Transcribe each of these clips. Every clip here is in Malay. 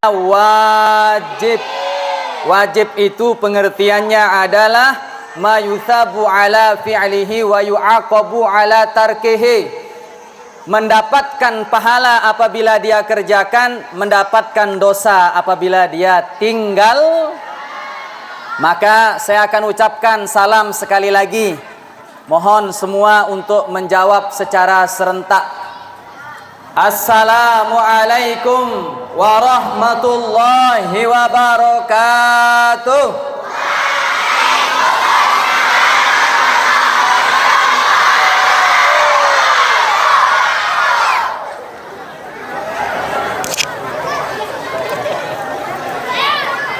wajib. Wajib itu pengertiannya adalah ma yusabu ala fi'lihi wa yu'aqabu ala tarkihi. Mendapatkan pahala apabila dia kerjakan, mendapatkan dosa apabila dia tinggal. Maka saya akan ucapkan salam sekali lagi. Mohon semua untuk menjawab secara serentak. Assalamualaikum warahmatullahi wabarakatuh.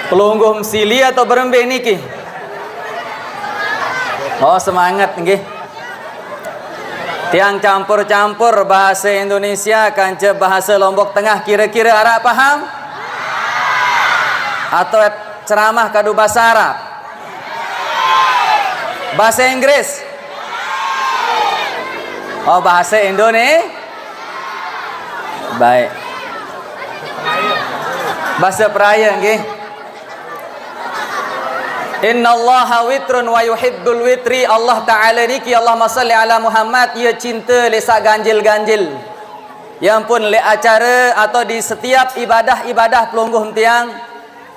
Pelungguh sili atau berembe niki? Oh, semangat nggih. Tiang campur-campur bahasa Indonesia kanca bahasa Lombok Tengah kira-kira Arab paham? Atau ceramah kadu bahasa Arab? Bahasa Inggris? Oh, bahasa Indonesia? Baik. Bahasa peraya nggih. Innallaha witrun wa yuhibbul witri. Allah Ta'ala niki Allahumma salli ala Muhammad, ia cinta lesak ganjil-ganjil. Yang pun le acara atau di setiap ibadah-ibadah pelungguh tiang,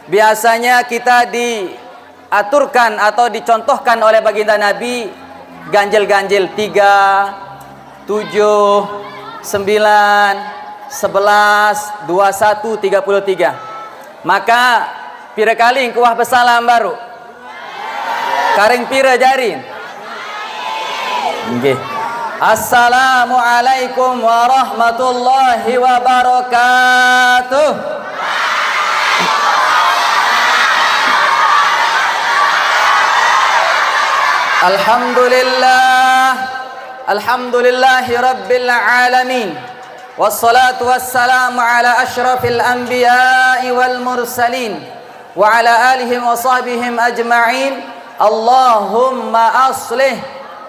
biasanya kita diaturkan atau dicontohkan oleh baginda Nabi ganjil-ganjil 3, 7, 9, 11, 21, 33. Maka pira kali kuah bersalam baru Karing pira jarin. Nggih. Assalamualaikum warahmatullahi wabarakatuh. Alhamdulillahi rabbil alamin. Wassalatu wassalamu ala asyrafil anbiya'i wal mursalin wa ala alihim wa sahbihim ajma'in. Allahumma aslih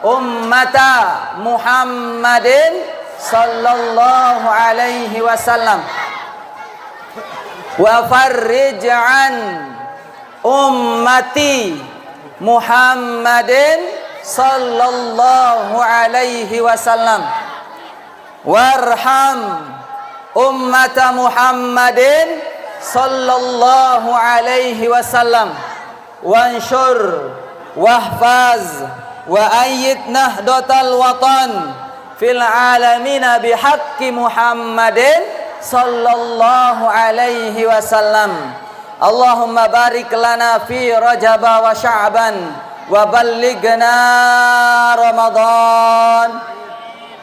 ummata Muhammadin sallallahu alaihi wasallam wa farrij an ummati Muhammadin sallallahu alaihi wasallam warham ummata Muhammadin sallallahu alaihi wasallam wansyur wahfaz wa ayyid nahdatal watan fil alamina bihaqqi Muhammadin sallallahu alaihi wasallam. Allahumma barik lana fi Rajab wa Sya'ban wa ballighna Ramadan.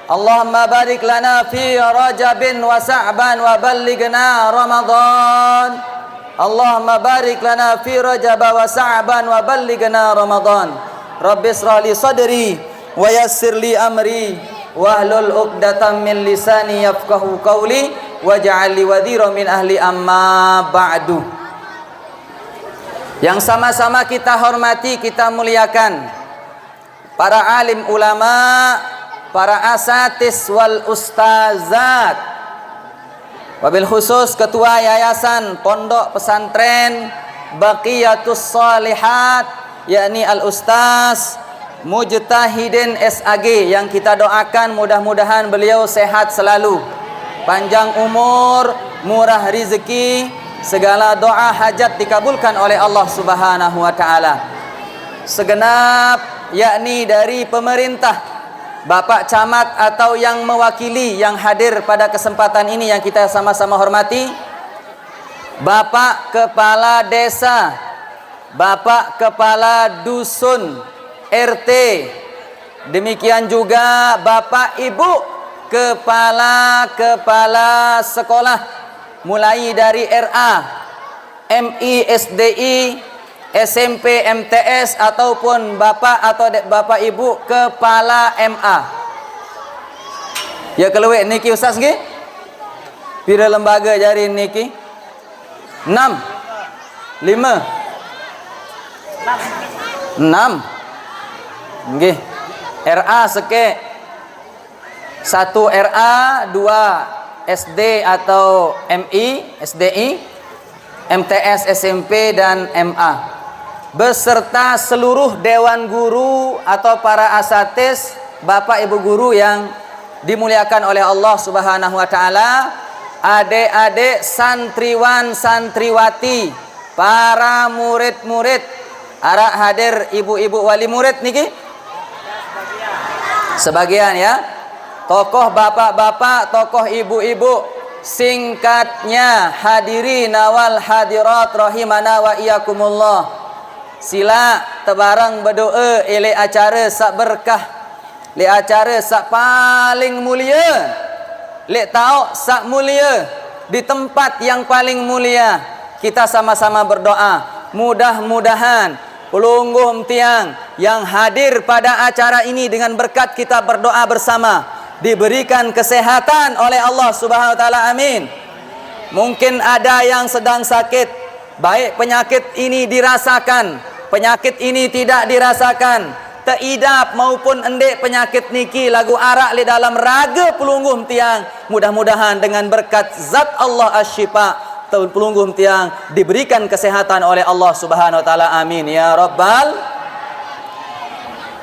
Allahumma barik lana fi Rajabin wa Sya'ban wa ballighna Ramadan. Allahumma barik lana fi Rajab wa Sya'ban wa ballighna Ramadan. Rabbi ishrah li sadri wa yassir li amri wahlul 'uqdatam min lisani yafqahu qawli waj'al li wadhira min ahli amma ba'du. Yang sama-sama kita hormati, kita muliakan para alim ulama, para asatis wal ustazat. Wabil khusus ketua yayasan pondok pesantren Baqiyatus Shalihat, yakni Al-Ustaz Mujtahidin SAG, yang kita doakan mudah-mudahan beliau sehat selalu, panjang umur, murah rezeki, segala doa hajat dikabulkan oleh Allah Subhanahu wa taala. Segenap yakni dari pemerintah, Bapak Camat atau yang mewakili yang hadir pada kesempatan ini yang kita sama-sama hormati, Bapak Kepala Desa, Bapak Kepala Dusun RT, demikian juga Bapak Ibu Kepala Sekolah mulai dari RA, MI, SDI, SMP, MTS ataupun Bapak atau Bapak Ibu Kepala MA. Ya keluar niki Ustaz nggih? Pira lembaga jari niki? 6 5 6 nggih. RA seke 1 RA, 2 SD atau MI, SDI, MTS, SMP dan MA, beserta seluruh dewan guru atau para asatiz, bapak ibu guru yang dimuliakan oleh Allah Subhanahu wa taala, adik-adik santriwan santriwati, para murid-murid, arak hadir ibu-ibu wali murid niki sebagian ya, tokoh bapak-bapak, tokoh ibu-ibu, singkatnya hadirin wal hadirat rahimana wa iyakumullah. Sila tebarang berdoa ele acara sak berkah, le acara sak paling mulia, le tahu sak mulia di tempat yang paling mulia. Kita sama-sama berdoa, mudah-mudahan pelungguh tiang yang hadir pada acara ini dengan berkat kita berdoa bersama diberikan kesehatan oleh Allah Subhanahu wa taala, amin. Mungkin ada yang sedang sakit, baik penyakit ini dirasakan, penyakit ini tidak dirasakan, teidap maupun endek penyakit niki lagu arak di dalam raga pelungguh tiang, mudah-mudahan dengan berkat zat Allah asy-syifa pelungguh tiang diberikan kesehatan oleh Allah Subhanahu wa taala, amin ya rabbal.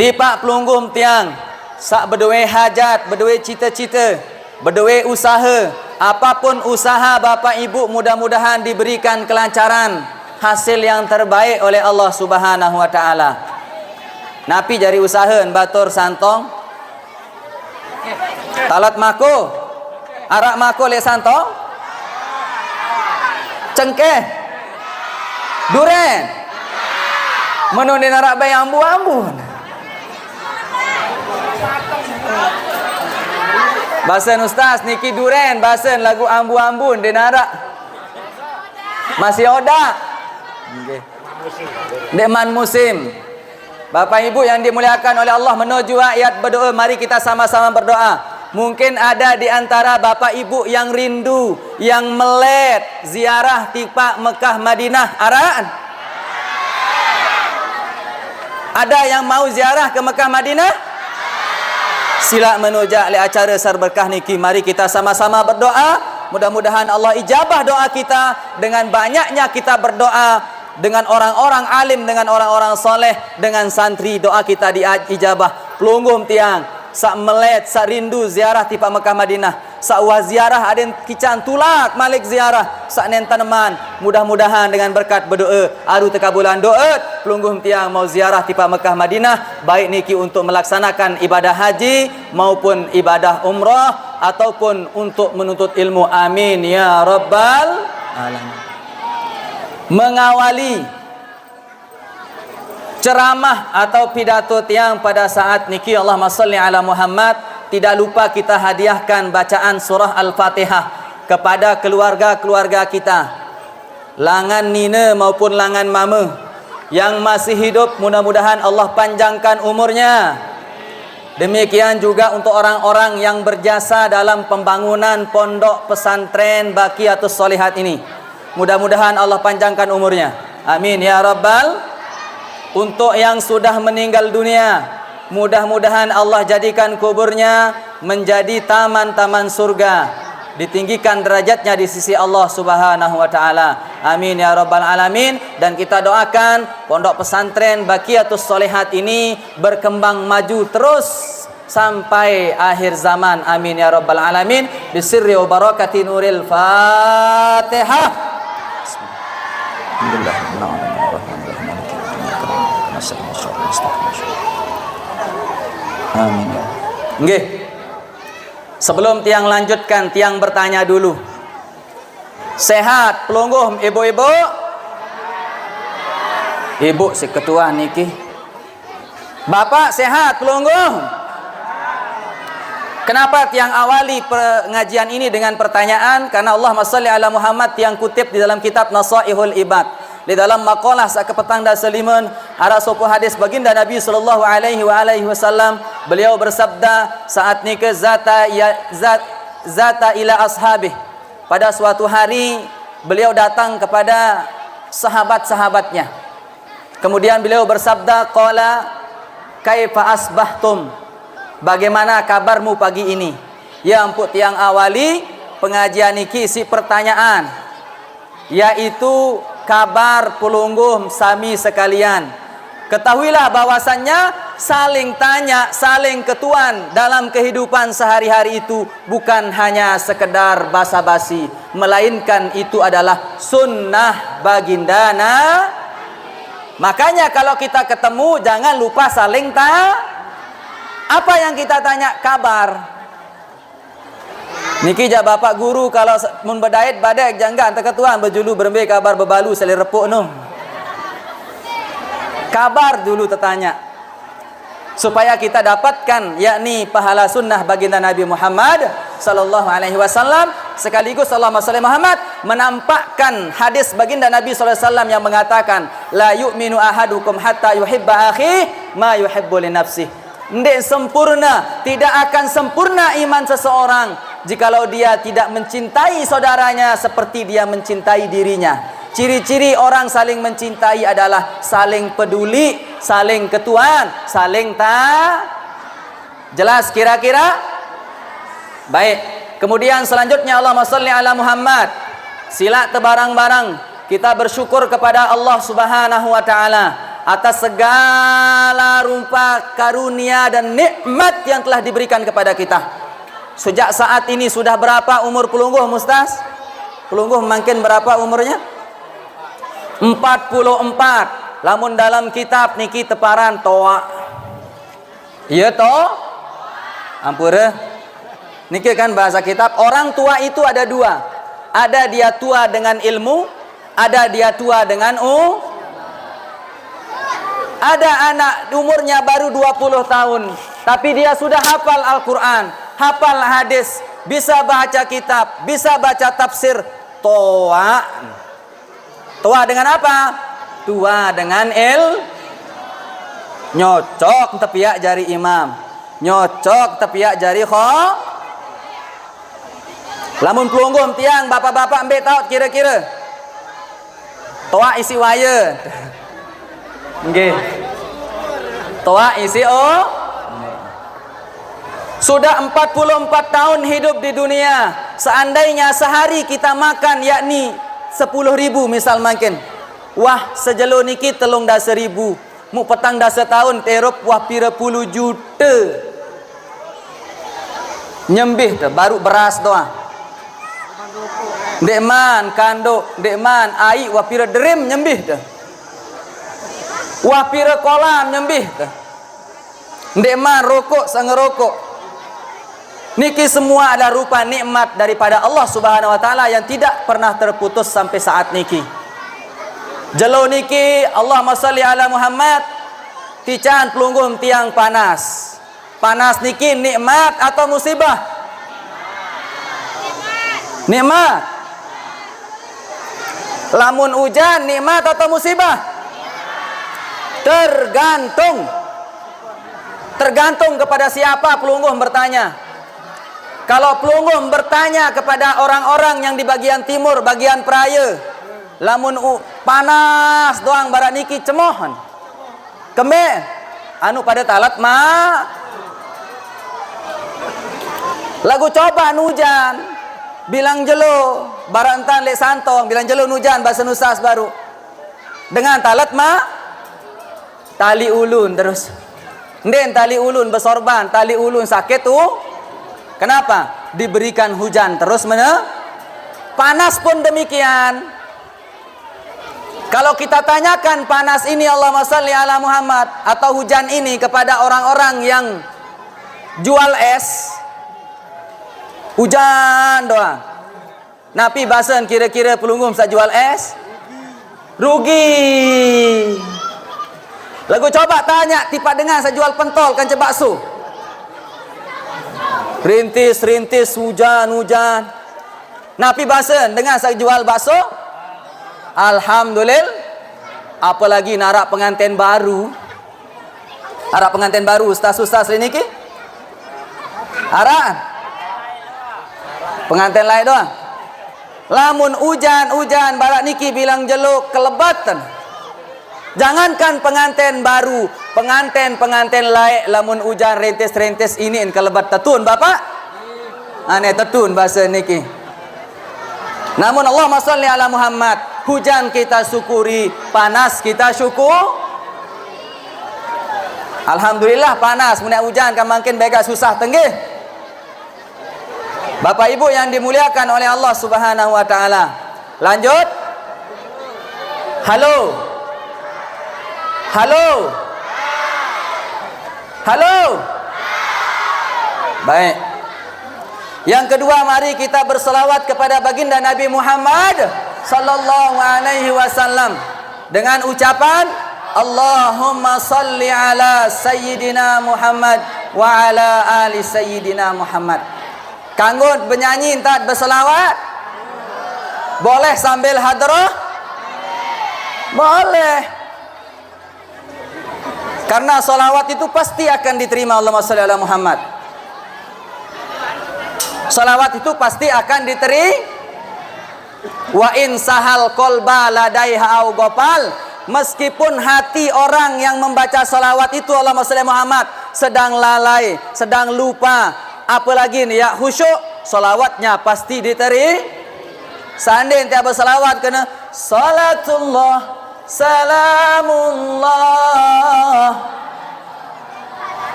Tipak pelungguh tiang sak berduwe hajat, berduwe cita-cita, berduwe usaha, apapun usaha bapak ibu mudah-mudahan diberikan kelancaran, hasil yang terbaik oleh Allah Subhanahu wa taala. Napi jari usaha batur santong talat mako arak mako le santong cengkeh duren menundin arak bayi ambu-ambun. Basen ustaz niki duren, basen lagu ambu-ambun din arak masih oda nggih deman musim. Bapak ibu yang dimuliakan oleh Allah, menuju ayat berdoa, mari kita sama-sama berdoa. Mungkin ada di antara bapak ibu yang rindu, yang melet ziarah tipak Mekah Madinah araan. Ada yang mau ziarah ke Mekah Madinah? Sila menuju le acara sar berkah niki, mari kita sama-sama berdoa. Mudah-mudahan Allah ijabah doa kita. Dengan banyaknya kita berdoa dengan orang-orang alim, dengan orang-orang soleh, dengan santri, doa kita diijabah. Pelungguh tiang sak melet, sak rindu ziarah tipa Mekah Madinah, sak wah ziarah aden kican tulak malik ziarah, sak nen tanaman. Mudah-mudahan dengan berkat berdoa aru tekabulan doa pelungguh tiang mau ziarah tipa Mekah Madinah, baik niki untuk melaksanakan ibadah haji maupun ibadah umrah ataupun untuk menuntut ilmu, amin ya rabbal alamin. Mengawali ceramah atau pidato tiang pada saat niki, Allahumma shalli ala Muhammad, tidak lupa kita hadiahkan bacaan surah Al-Fatihah kepada keluarga-keluarga kita, langan nina maupun langan mama yang masih hidup, mudah-mudahan Allah panjangkan umurnya. Demikian juga untuk orang-orang yang berjasa dalam pembangunan pondok pesantren Baqiyatus Shalihat ini, mudah-mudahan Allah panjangkan umurnya, amin ya rabbal. Untuk yang sudah meninggal dunia, mudah-mudahan Allah jadikan kuburnya menjadi taman-taman surga, ditinggikan derajatnya di sisi Allah Subhanahu wa taala, amin ya rabbal alamin. Dan kita doakan pondok pesantren Baqiyatus Shalihat ini berkembang maju terus sampai akhir zaman, amin ya rabbal alamin. Bisirri wa barakati nuril Fatihah. Amin. Nggih. Sebelum tiang lanjutkan, tiang bertanya dulu. Sehat pelungguh ibu-ibu? Ibu si ketua niki. Bapak sehat pelungguh? Kenapa tiang awali pengajian ini dengan pertanyaan? Karena Allahumma shalli ala Muhammad tiang kutip di dalam kitab Nasaihul Ibad. Di dalam makalah sak petang dan seliman ara sopo hadis baginda Nabi sallallahu alaihi wasallam, beliau bersabda saat nikah zata ila ashabih, pada suatu hari beliau datang kepada sahabat-sahabatnya, kemudian beliau bersabda qala kaifa asbahtum, bagaimana kabarmu pagi ini? Ya ampun tiang awali pengajian niki isi pertanyaan. yaitu kabar pulungguh sami sekalian. Ketahuilah bahwasannya saling tanya, saling ketuan dalam kehidupan sehari-hari itu bukan hanya sekedar basa-basi, melainkan itu adalah sunnah baginda. Makanya kalau kita ketemu jangan lupa saling apa yang kita tanya? Kabar. Niki jak bapak guru kalau mun bedait badai jangga antara ketuan berjulu berembe kabar bebalu seli repuk no. Kabar dulu tertanya supaya kita dapatkan yakni pahala sunnah baginda Nabi Muhammad sallallahu alaihi wasallam. Sekaligus Allah Muhammad menampakkan hadis baginda Nabi sallallahu alaihi wasallam yang mengatakan la yu'minu ahadukum hatta yuhibba akhi ma yuhibbu li nafsihi. Ndek sempurna, tidak akan sempurna iman seseorang jikalau dia tidak mencintai saudaranya seperti dia mencintai dirinya. Ciri-ciri orang saling mencintai adalah saling peduli, saling ketuan, saling jelas kira-kira? Baik. Kemudian selanjutnya Allahumma shalli ala Muhammad. Sila terbarang-barang kita bersyukur kepada Allah Subhanahu wa taala atas segala rupa karunia dan nikmat yang telah diberikan kepada kita. Sejak saat ini sudah berapa umur pelungguh Mustaz? Pelungguh makin berapa umurnya? 44. Lamun dalam kitab niki teparan toa. Iya toh? Ampura. Niki kan bahasa kitab. Orang tua itu ada dua. Ada dia tua dengan ilmu, ada dia tua dengan Ada anak umurnya baru 20 tahun, tapi dia sudah hafal Al-Quran, hafal hadis, bisa baca kitab, bisa baca tafsir. Toa. Toa dengan apa? Tua dengan nyocok tepiak jari imam, nyocok tepiak jari lamun pelunggum tiang bapak-bapak ambil tahu kira-kira toa isi wire. Nggih. Toa isi Sudah 44 tahun hidup di dunia. Seandainya sehari kita makan yakni 10.000 misal makin. Wah sejelo niki telung dah 1.000. Mu petang dah setahun terop wah pira puluh juta. Nyembih tu baru beras doang. Dekman kanduk, dekman air wah pira derim nyembih tu. Wah pira kolam nyembih tu. Dekman rokok sangerokok. Niki semua adalah rupa nikmat daripada Allah Subhanahu wa taala yang tidak pernah terputus sampai saat niki. Jelo niki Allahumma shalli ala Muhammad. Tican pelunggum tiang panas. Panas niki nikmat atau musibah? Nikmat. Lamun hujan nikmat atau musibah? Tergantung kepada siapa pelunggum bertanya. Kalau pelunggum bertanya kepada orang-orang yang di bagian timur, bagian peraya, lamun panas doang barak niki cemohan. Keme anu pada talat lagu coba hujan bilang jelo barantan lek santong bilang jelo hujan bahasa Nusas baru dengan talat tali ulun terus nden tali ulun besorban tali ulun sakit kenapa diberikan hujan terus panas pun demikian. Kalau kita tanyakan panas ini Allahumma shalli ala Muhammad atau hujan ini kepada orang-orang yang jual es, hujan doang. Napi basen kira-kira pelunggum sa jual es, rugi. Lagu coba tanya tipa dengar sa jual pentol kan bakso. Rintis hujan. Napi basen dengar sa jual bakso. Alhamdulillah. Apalagi narak pengantin baru. Narak pengantin baru ustaz-ustaz ini ki. Arak. Pengantin lain doang. Lamun hujan barak niki bilang jeluk kelebatan. Jangankan pengantin baru, pengantin lain lamun hujan rentes ini kelebat tetun bapak. Aneh tetun bahasa niki. Namun Allahumma sholli ala Muhammad, hujan kita syukuri, panas kita syukur. Alhamdulillah panas, mun hujan kan makin bega susah tenggih. Bapak Ibu yang dimuliakan oleh Allah Subhanahu wa taala. Lanjut. Halo. Halo. Halo. Baik. Yang kedua, mari kita berselawat kepada baginda Nabi Muhammad sallallahu alaihi wasallam dengan ucapan Allahumma salli ala sayyidina Muhammad wa ala ali sayyidina Muhammad. Kanggo bernyanyi entat berselawat? Boleh sambil hadrah? Boleh. Karena salawat itu pasti akan diterima. Allahumma salli ala Muhammad. Salawat itu pasti akan diterima. Wa in sahal qalba ladaiha au gopal, meskipun hati orang yang membaca salawat itu Allahumma shalli Muhammad sedang lalai, sedang lupa, apalagi nih ya khusyuk, salawatnya pasti diterima. Seandainya tiap bersalawat kena salatullah salamullah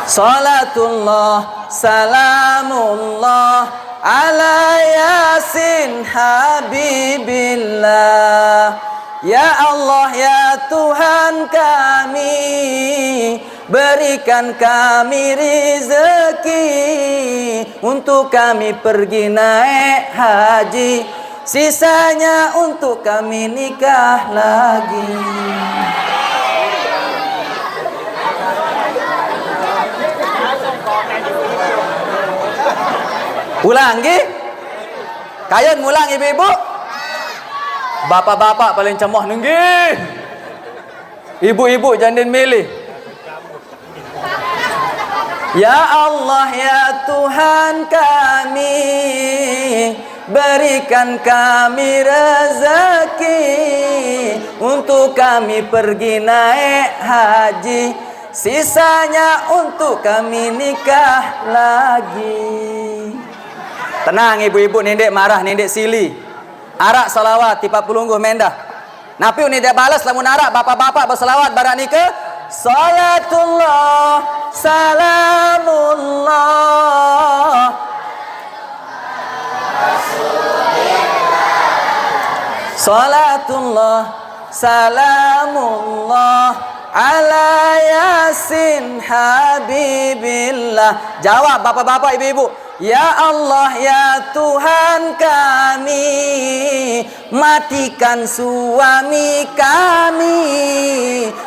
salatullah salamullah ala yasin habibillah. Ya Allah ya Tuhan kami, berikan kami rezeki untuk kami pergi naik haji, sisanya untuk kami nikah lagi. Ulang nggih? Kayun mulang ibu-ibu? Bapak-bapak paling cemoh nggih. Ibu-ibu jangan milih. Ya Allah ya Tuhan kami, berikan kami rezeki untuk kami pergi naik haji, sisanya untuk kami nikah lagi. Tenang ibu-ibu, nindek marah, nindek sili. Arak salawat tipa pulungguh mendah. Napi nindek balas lamun arak bapak-bapak bersalawat barani ke salatullah salamullah salatullah salamullah ala yasin habibillah. Jawab bapak-bapak ibu-ibu. Ya Allah ya Tuhan kami, matikan suami kami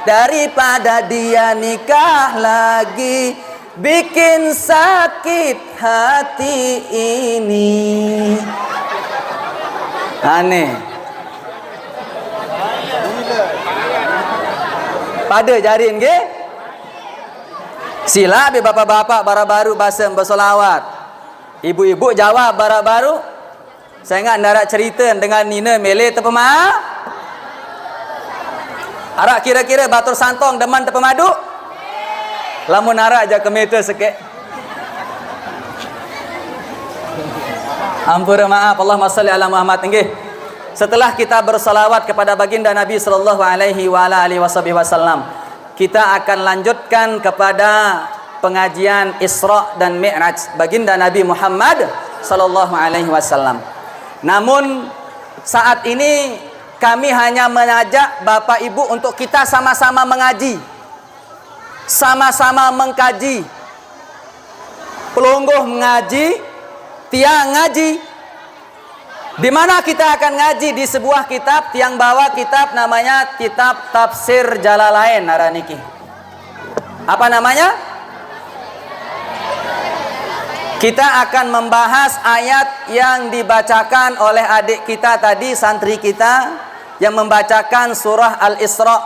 daripada dia nikah lagi, bikin sakit hati ini. Aneh. Pada jarin ke? Sila be bapak-bapak bara-baru basem bersolawat. Ibu-ibu jawab baru-baru. Saya ingat narak cerita dengan Nina Mele tepema. Arak kira-kira batur santong deman tepemadu. Lamun narak aja ke meter sikit. Ampura maaf, Allahumma shalli ala Muhammad. Nggih. Setelah kita bersalawat kepada baginda Nabi sallallahu alaihi wa ala alihi wasallam, kita akan lanjutkan kepada pengajian Isra dan Mi'raj baginda Nabi Muhammad sallallahu alaihi wasallam. Namun saat ini kami hanya mengajak Bapak Ibu untuk kita sama-sama mengaji, sama-sama mengkaji. Pelungguh mengaji, tiang ngaji. Di mana kita akan ngaji? Di sebuah kitab, tiang bawa kitab namanya Kitab Tafsir Jalalain naraniki. Apa namanya? Kita akan membahas ayat yang dibacakan oleh adik kita tadi, santri kita yang membacakan surah Al-Isra,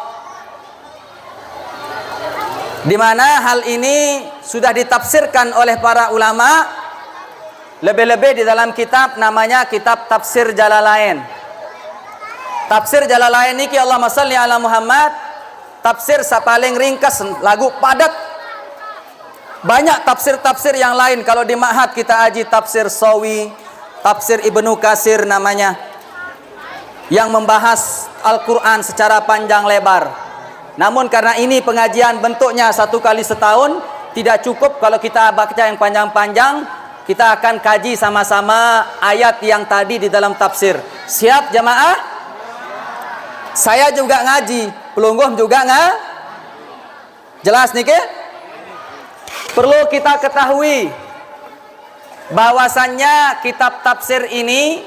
di mana hal ini sudah ditafsirkan oleh para ulama, lebih-lebih di dalam kitab namanya Kitab Tafsir Jalalain. Tafsir Jalalain ini Allahumma shalli ala Muhammad, tafsir sapaling ringkas, lagu padat. Banyak tafsir-tafsir yang lain. Kalau di ma'had kita aji tafsir Sawi, tafsir Ibnu Katsir namanya, yang membahas Al-Quran secara panjang lebar. Namun karena ini pengajian bentuknya 1 kali setahun, tidak cukup kalau kita baca yang panjang-panjang. Kita akan kaji sama-sama ayat yang tadi di dalam tafsir. Siap jamaah? Saya juga ngaji, pelungguh juga nggak? Jelas nih ke? Perlu kita ketahui bahwasannya kitab tafsir ini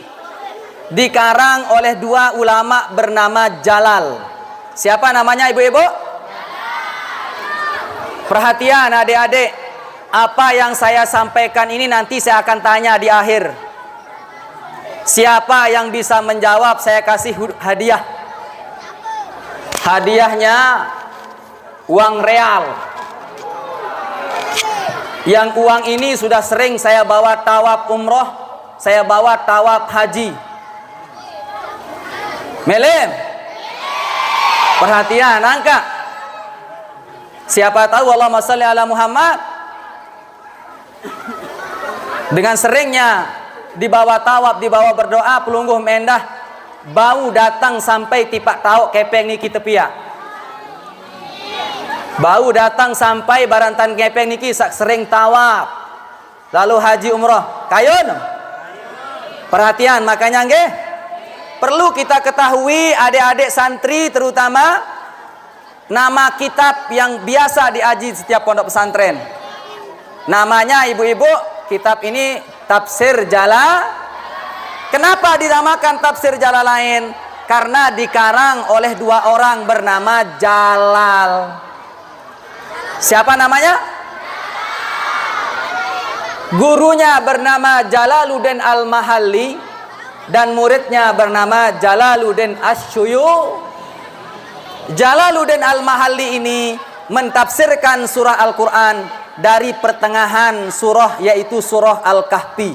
dikarang oleh 2 ulama bernama Jalal. Siapa namanya ibu-ibu? Perhatian adik-adik, apa yang saya sampaikan ini nanti saya akan tanya di akhir. Siapa yang bisa menjawab saya kasih hadiah. Hadiahnya uang real. Yang uang ini sudah sering saya bawa tawaf umroh, saya bawa tawaf haji. Melim. Perhatian, angka. Siapa tahu Allahumma sholli ala Muhammad. Dengan seringnya dibawa tawaf, dibawa berdoa, pelungguh mendah, bau datang sampai tipak tauk kepeng niki tepiak. Bau datang sampai barantan kepeng niki sak sering tawaf, lalu haji umroh. Kayun. Perhatian, makanya nggih, perlu kita ketahui adik-adik santri terutama nama kitab yang biasa diaji setiap pondok pesantren. Namanya ibu-ibu, kitab ini Tafsir Jalal. Kenapa dinamakan Tafsir Jalalain? Karena dikarang oleh 2 orang bernama Jalal. Siapa namanya? Gurunya bernama Jalaluddin Al-Mahalli dan muridnya bernama Jalaluddin Asy-Syuyu. Jalaluddin Al-Mahalli ini mentafsirkan surah Al-Quran dari pertengahan surah, yaitu surah Al-Kahfi.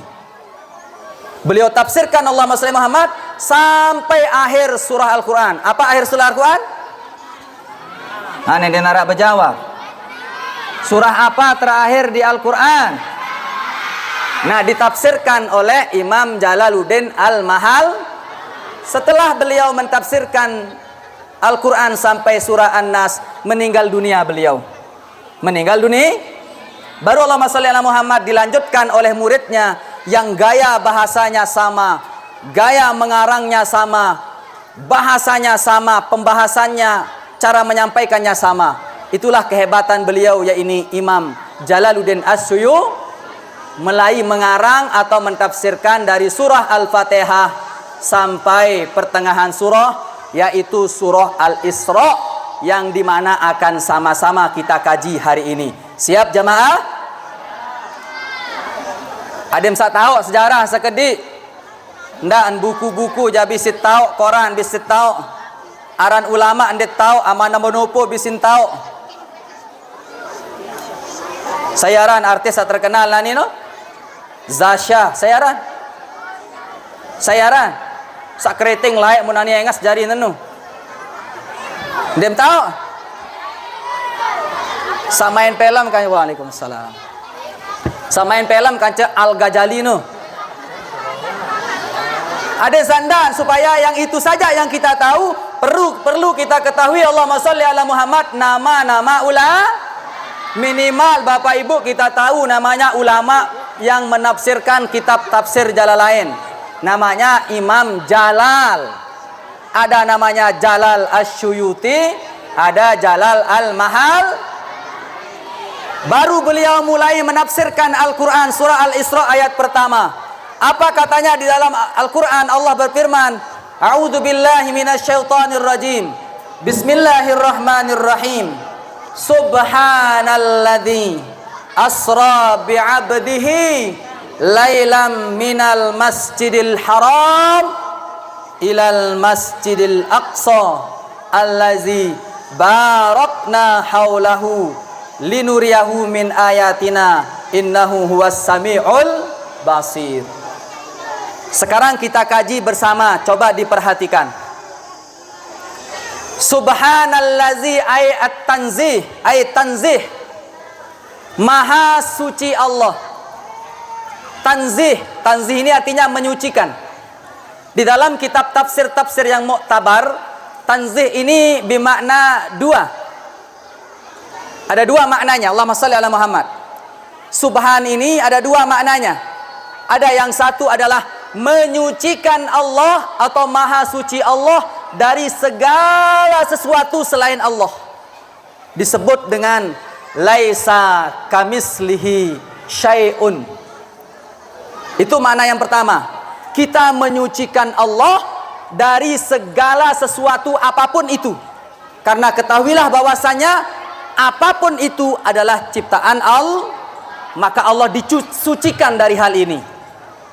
Beliau tafsirkan Allahumma sholli Muhammad sampai akhir surah Al-Quran. Apa akhir surah Al-Quran? Ini dia narak berjawab. Surah apa terakhir di Al-Quran? Nah, ditafsirkan oleh Imam Jalaluddin Al-Mahal. Setelah beliau mentafsirkan Al-Quran sampai surah An-Nas, meninggal dunia beliau. Meninggal dunia. Baru Allahumma sholli ala Muhammad dilanjutkan oleh muridnya yang gaya bahasanya sama, gaya mengarangnya sama, bahasanya sama, pembahasannya, cara menyampaikannya sama. Itulah kehebatan beliau, yaitu Imam Jalaluddin Asy-Syuyu, mulai mengarang atau mentafsirkan dari surah Al-Fatihah sampai pertengahan surah, yaitu surah Al-Isra, yang dimana akan sama-sama kita kaji hari ini. Siap jamaah? Adem sak tahu sejarah sekedik. Ndak buku-buku jadi bisit tahu, koran bisit tahu. Aran ulama ndet tahu, amanah menopo bisin tahu. Sayaran artis terkenal lah ni no. Zasha, sayaran. Sayaran. Sak keriting layak munani engas jari nenu. Dem tahu? Samain film kan, waalaikumsalam. Samain film kan Al-Ghazali no. Ada sandan supaya yang itu saja yang kita tahu, perlu kita ketahui Allahumma sholli ala Muhammad, nama-nama ulama. Minimal Bapak Ibu kita tahu namanya ulama yang menafsirkan kitab Tafsir Jalalain. Namanya Imam Jalal. Ada namanya Jalal Asy-Syuyuti, ada Jalal Al-Mahal. Baru beliau mulai menafsirkan Al-Quran surah Al-Isra ayat pertama. Apa katanya di dalam Al-Quran? Allah berfirman, A'udzu billahi minasyaitonir rajim. Bismillahirrahmanirrahim. Subhanalladzi asra bi'abdihi lailam minal masjidil haram ilal masjidil aqsa allazi barakna haulahu linuriyahu min ayatina innahu huwas sami'ul basir. Sekarang kita kaji bersama, coba diperhatikan. Subhanallazi ay at-tanzih, ay tanzih. Maha suci Allah. Tanzih, tanzih ini artinya menyucikan. Di dalam kitab tafsir-tafsir yang muktabar, tanzih ini bermakna dua. Ada dua maknanya. Allahumma shalli ala Muhammad. Subhan ini ada dua maknanya. Ada yang satu adalah menyucikan Allah atau maha suci Allah dari segala sesuatu selain Allah. Disebut dengan laisa kamislihi syai'un. Itu makna yang pertama. Kita menyucikan Allah dari segala sesuatu apapun itu. Karena ketahuilah bahwasanya apapun itu adalah ciptaan Allah, maka Allah disucikan dari hal ini.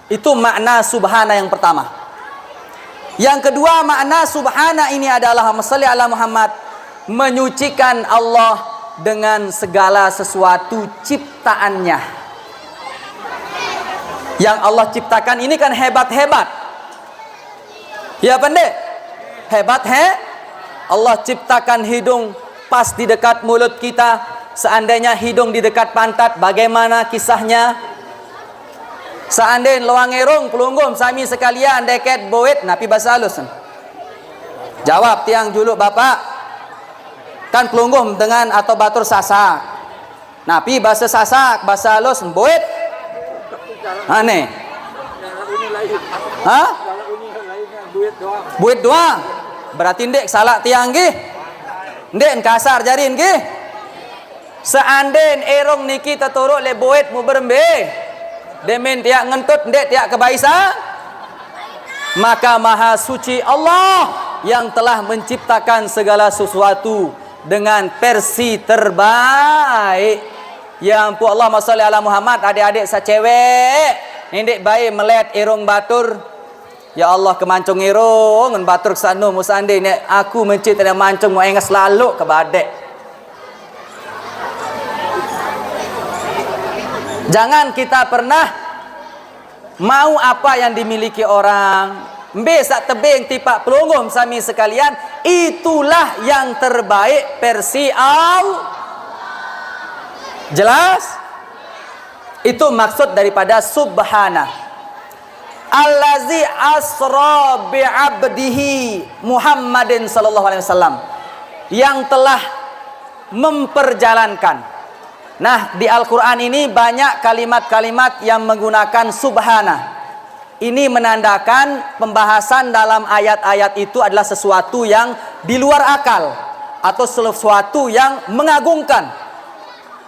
Itu makna subhana yang pertama. Yang kedua, makna subhana ini adalah shalli ala Muhammad, menyucikan Allah dengan segala sesuatu ciptaannya. Yang Allah ciptakan ini kan hebat-hebat. Ya pendek, hebat Allah ciptakan hidung pas di dekat mulut kita. Seandainya hidung di dekat pantat, bagaimana kisahnya? Seandainya loangerong pelunggum sami sekalian deket boet, napi bahasa halus. Jawab tiang juluk bapak. Kan pelunggum dengan atau batur sasak. Napi bahasa sasak, bahasa halus boet. Aneh. Hah? Buit doang. Berarti ndek salah tiang gih. Ndek kasar jarin gih. Seandainya erong niki taturuk le buit mu berembe. Demen tiak ngentut ndek tiak kebaisa. Maka maha suci Allah yang telah menciptakan segala sesuatu dengan versi terbaik. Ya ampun, Allahumma shalli ala Muhammad. Adik-adik sacewek nindek baik melet irung batur. Ya Allah, kemancung irung ngan batur kesanu musande nek aku mencit ada mancung mau engas lalu ke badek. Jangan kita pernah mau apa yang dimiliki orang. Besak tebing tipak pelunggum sami sekalian, itulah yang terbaik versi Allah. Jelas? Itu maksud daripada subhana. Allazi asra bi'abdihi Muhammadin sallallahu alaihi wasallam, yang telah memperjalankan. Nah, di Al-Qur'an ini banyak kalimat-kalimat yang menggunakan subhana. Ini menandakan pembahasan dalam ayat-ayat itu adalah sesuatu yang di luar akal atau sesuatu yang mengagungkan.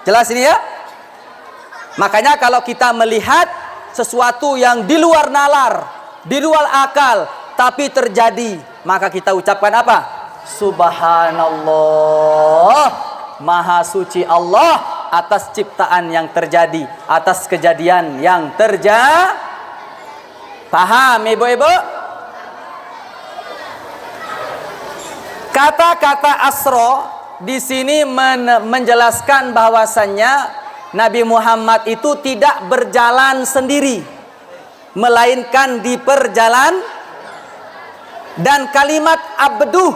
Jelas ini ya? Makanya kalau kita melihat sesuatu yang di luar nalar, di luar akal, tapi terjadi, maka kita ucapkan apa? Subhanallah, maha suci Allah atas ciptaan yang terjadi, atas kejadian yang terjadi. Paham ibu-ibu? Kata-kata asro di sini menjelaskan bahwasannya Nabi Muhammad itu tidak berjalan sendiri, melainkan diperjalan. Dan kalimat abduh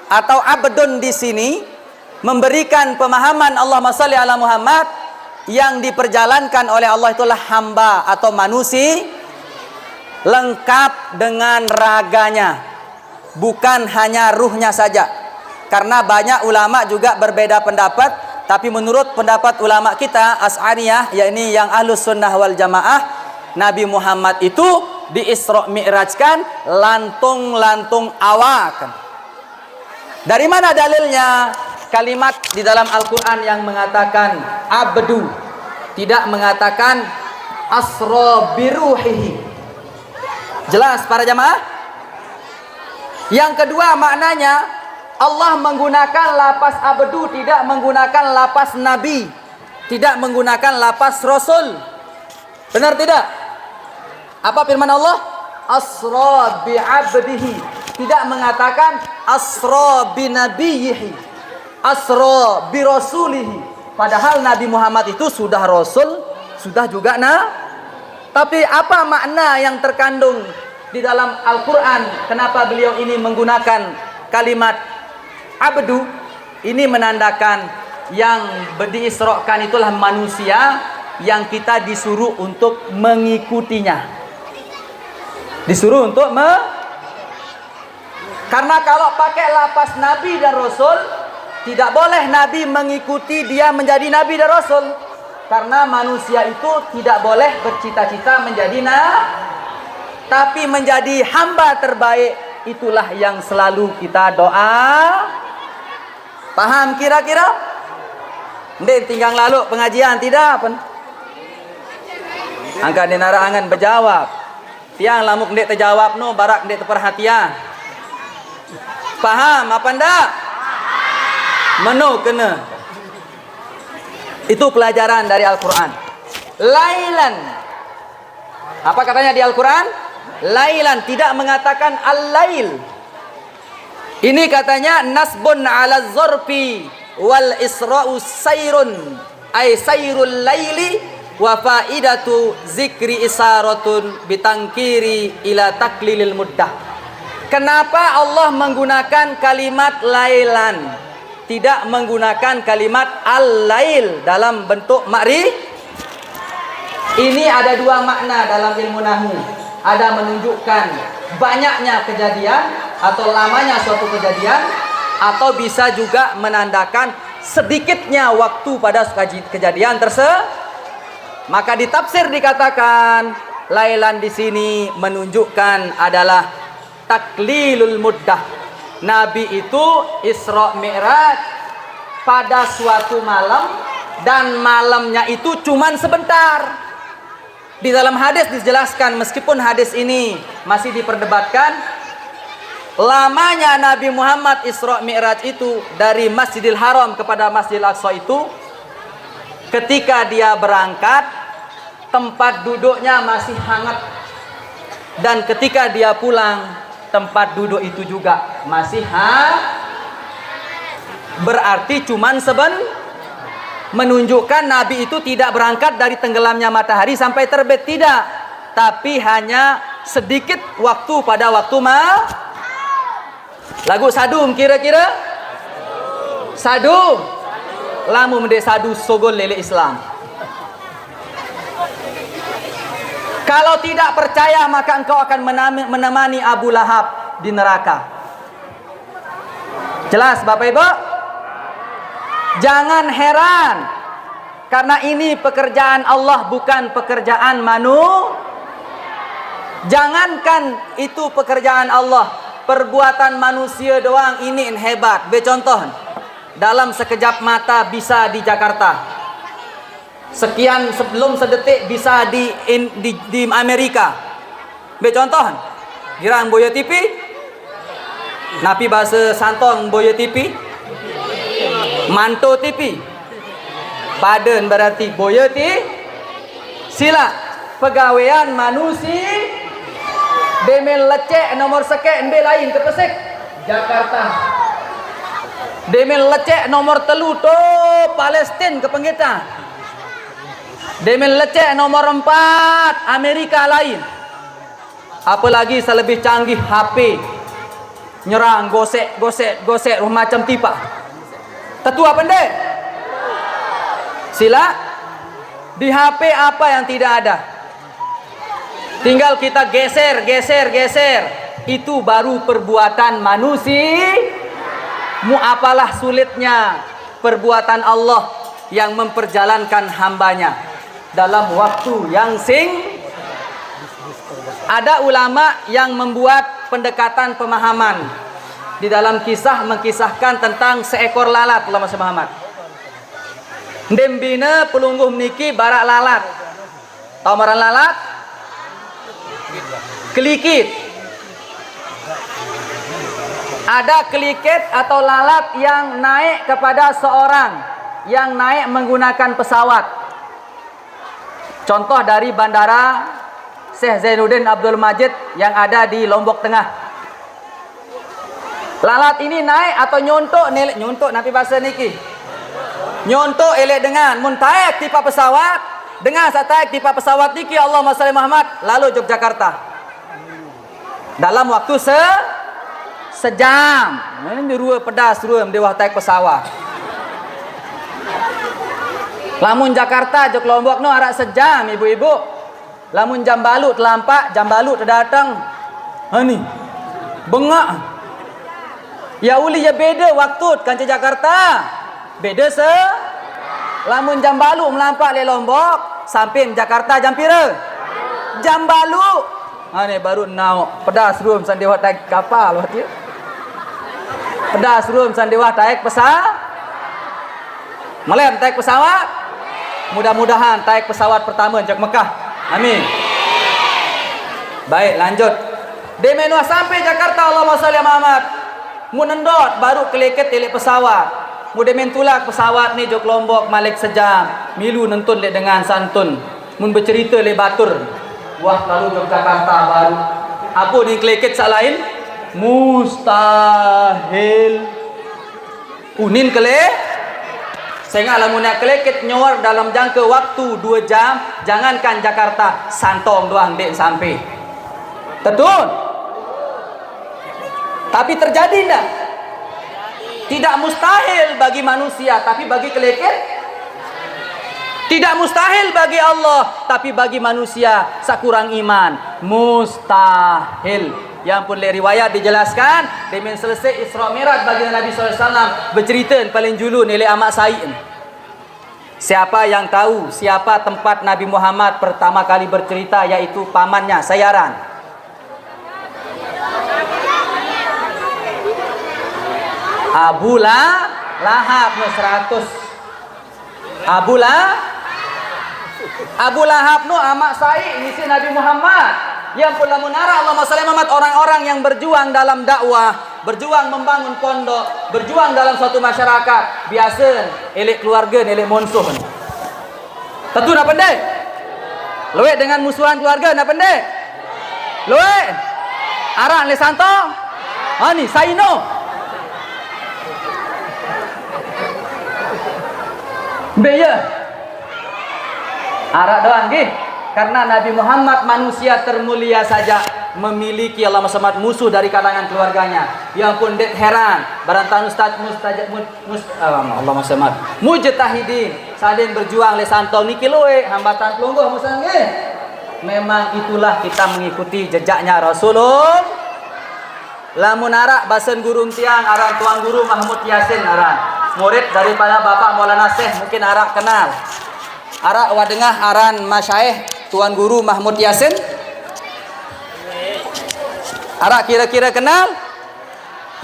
atau abdun di sini memberikan pemahaman Allahumma shalli ala Muhammad, yang diperjalankan oleh Allah itulah hamba atau manusia, lengkap dengan raganya, bukan hanya ruhnya saja. Karena banyak ulama juga berbeda pendapat, tapi menurut pendapat ulama kita Asy'ariyah, yakni yang Ahlus Sunnah wal Jamaah, Nabi Muhammad itu di Isra Mi'rajkan lantung-lantung awak. Dari mana dalilnya? Kalimat di dalam Al-Qur'an yang mengatakan abdu, tidak mengatakan asra biruhihi. Jelas para jamaah? Yang kedua maknanya, Allah menggunakan lapas abdu, tidak menggunakan lapas nabi, tidak menggunakan lapas rasul. Benar tidak? Apa firman Allah? Asra bi abdihi, tidak mengatakan asra bi nabiyhi, asra bi rasulihi. Padahal Nabi Muhammad itu sudah rasul, sudah juga tapi apa makna yang terkandung di dalam Al-Qur'an? Kenapa beliau ini menggunakan kalimat abdu? Ini menandakan yang diisrokan itulah manusia yang kita disuruh untuk mengikutinya. Disuruh untuk karena kalau pakai lapas Nabi dan Rasul, tidak boleh Nabi mengikuti dia menjadi Nabi dan Rasul. Karena manusia itu tidak boleh bercita-cita menjadi tapi menjadi hamba terbaik. Itulah yang selalu kita doa. Paham kira-kira? Ndek tinggal lalu pengajian tidak pen. Angkat di narangan berjawab. Tiang lamuk ndek terjawab no barak ndek terperhatian. Paham apa ndak? Menu kena. Itu pelajaran dari Al-Quran. Lailan. Apa katanya di Al-Quran? Lailan, tidak mengatakan al-lail. Ini katanya nasbun ala zorfi wal isra'u sayrun ay sayrul laili wa faidatu zikri isaratun bitangkiri ila taklilil muddah. Kenapa Allah menggunakan kalimat lailan, tidak menggunakan kalimat al-lail dalam bentuk ma'ri? Ini ada dua makna dalam ilmu nahwu. Ada menunjukkan banyaknya kejadian atau lamanya suatu kejadian, atau bisa juga menandakan sedikitnya waktu pada kejadian tersebut. Maka di tafsir dikatakan lailan di sini menunjukkan adalah taklilul muddah. Nabi itu Isra Mi'raj pada suatu malam, dan malamnya itu cuman sebentar. Di dalam hadis dijelaskan, meskipun hadis ini masih diperdebatkan, lamanya Nabi Muhammad Isra Mi'raj itu dari Masjidil Haram kepada Masjidil Aqsa itu, ketika dia berangkat tempat duduknya masih hangat, dan ketika dia pulang tempat duduk itu juga masih berarti cuman menunjukkan Nabi itu tidak berangkat dari tenggelamnya matahari sampai terbit, tidak, tapi hanya sedikit waktu pada waktu lagu sadum kira-kira sadum lamu mende sadu sogol lele Islam. Kalau tidak percaya maka engkau akan menemani Abu Lahab di neraka. Jelas Bapak Ibu? Jangan heran, karena ini pekerjaan Allah, bukan pekerjaan Jangankan itu pekerjaan Allah, perbuatan manusia doang ini hebat. Contoh, dalam sekejap mata bisa di Jakarta, sekian sebelum sedetik bisa di Amerika. Contoh, girang boyo TV, napi bahasa santong boyo TV, manto TV, paden berarti boyo TV, sila pegawaian manusia, demel lecek nomor sekek embe lain kepesek Jakarta, demel lecek nomor telu to Palestin ke penggeta, demel lecek nomor 4 Amerika lain. Apalagi selebih canggih HP, nyerang gosek macam tipa. Tetua pendek, sila di HP apa yang tidak ada, tinggal kita geser. Itu baru perbuatan manusia. Mu apalah sulitnya perbuatan Allah yang memperjalankan hambanya dalam waktu yang Ada ulama yang membuat pendekatan pemahaman di dalam kisah, mengkisahkan tentang seekor lalat. Ulama Muhammad Dembina pelungguh niki barak lalat. Tahu maran lalat? Kelikit. Ada kelikit atau lalat yang naik kepada seorang, yang naik menggunakan pesawat. Contoh dari bandara Syekh Zainuddin Abdul Majid yang ada di Lombok Tengah. Lalat ini naik atau nyontok napi bahasa niki. Nyontok elek dengan muntaik tipe pesawat, dengan sataik tipe pesawat niki Allahumma shalli Muhammad lalu Yogyakarta. Dalam waktu sejam. Ini rua pedas rua mendewah taik pesawat. Lamun Jakarta jok Lombok no arak sejam ibu-ibu. Lamun jam balut telampak, jam balut terdatang. Hani. Bengak. Ya uli ya beda waktu kan ke Jakarta. Beda lamun jam balut melampak le Lombok sampai Jakarta jam pira? Jam balut. Hani baru naik pedas rum sandewa taik kapal waktu. Pedas rum sandewa taik Malem taik pesawat. Mudah-mudahan taik pesawat pertama jak Mekah. Amin. Baik, lanjut. Demenua sampai Jakarta Allahumma sholli Muhammad. Mu nendot baru keleket telik pesawat. Mu demen tulak pesawat ni jok Lombok malik sejam. Milu nentun le dengan santun. Mun bercerita le batur. Wah lalu jok Jakarta baru. Apa ni keleket sak lain? Mustahil. Unin kele sehingga lamun nak keleket nyor dalam jangka waktu 2 jam, jangankan Jakarta, Santong doang dek sampai. Betul? Tapi terjadi enggak? Tidak mustahil bagi manusia, tapi bagi keleket tidak mustahil bagi Allah, tapi bagi manusia sakurang iman mustahil. Yang pun le riwayat dijelaskan demen selesai Isra Mi'raj bagi Nabi SAW bercerita paling julu nilai amak Said. Siapa yang tahu siapa tempat Nabi Muhammad pertama kali bercerita, yaitu pamannya Sayaran. Abu Lahab no 100. Abu Lahab no amak Said ngisi Nabi Muhammad. Yang pula menara Allahumma sholli Muhammad, orang-orang yang berjuang dalam dakwah, berjuang membangun pondok, berjuang dalam suatu masyarakat. Biasa elek keluarga, elek monsuh. Tentu nak pendek. Luwek dengan musuhan keluarga nak pendek. Luwek. Arak le santo. Ni saino. Beya. Arak doang nggih. Karena Nabi Muhammad manusia termulia saja memiliki Allahumma sholli musuh dari kalangan keluarganya. Yang pun dek heran barantan ustaz Allahumma sholli mujtahidin sadin berjuang le santong niki loe hambatan pelungguh musang nggih. Memang itulah kita mengikuti jejaknya Rasulullah. Lamun arak basen gurung tiang aran tuan guru Mahmud Yasin aran. Murid daripada Bapak Maulana Syekh mungkin arak kenal. Arak wadengah aran masyaikh Tuan Guru Mahmud Yasin. Arak kira-kira kenal?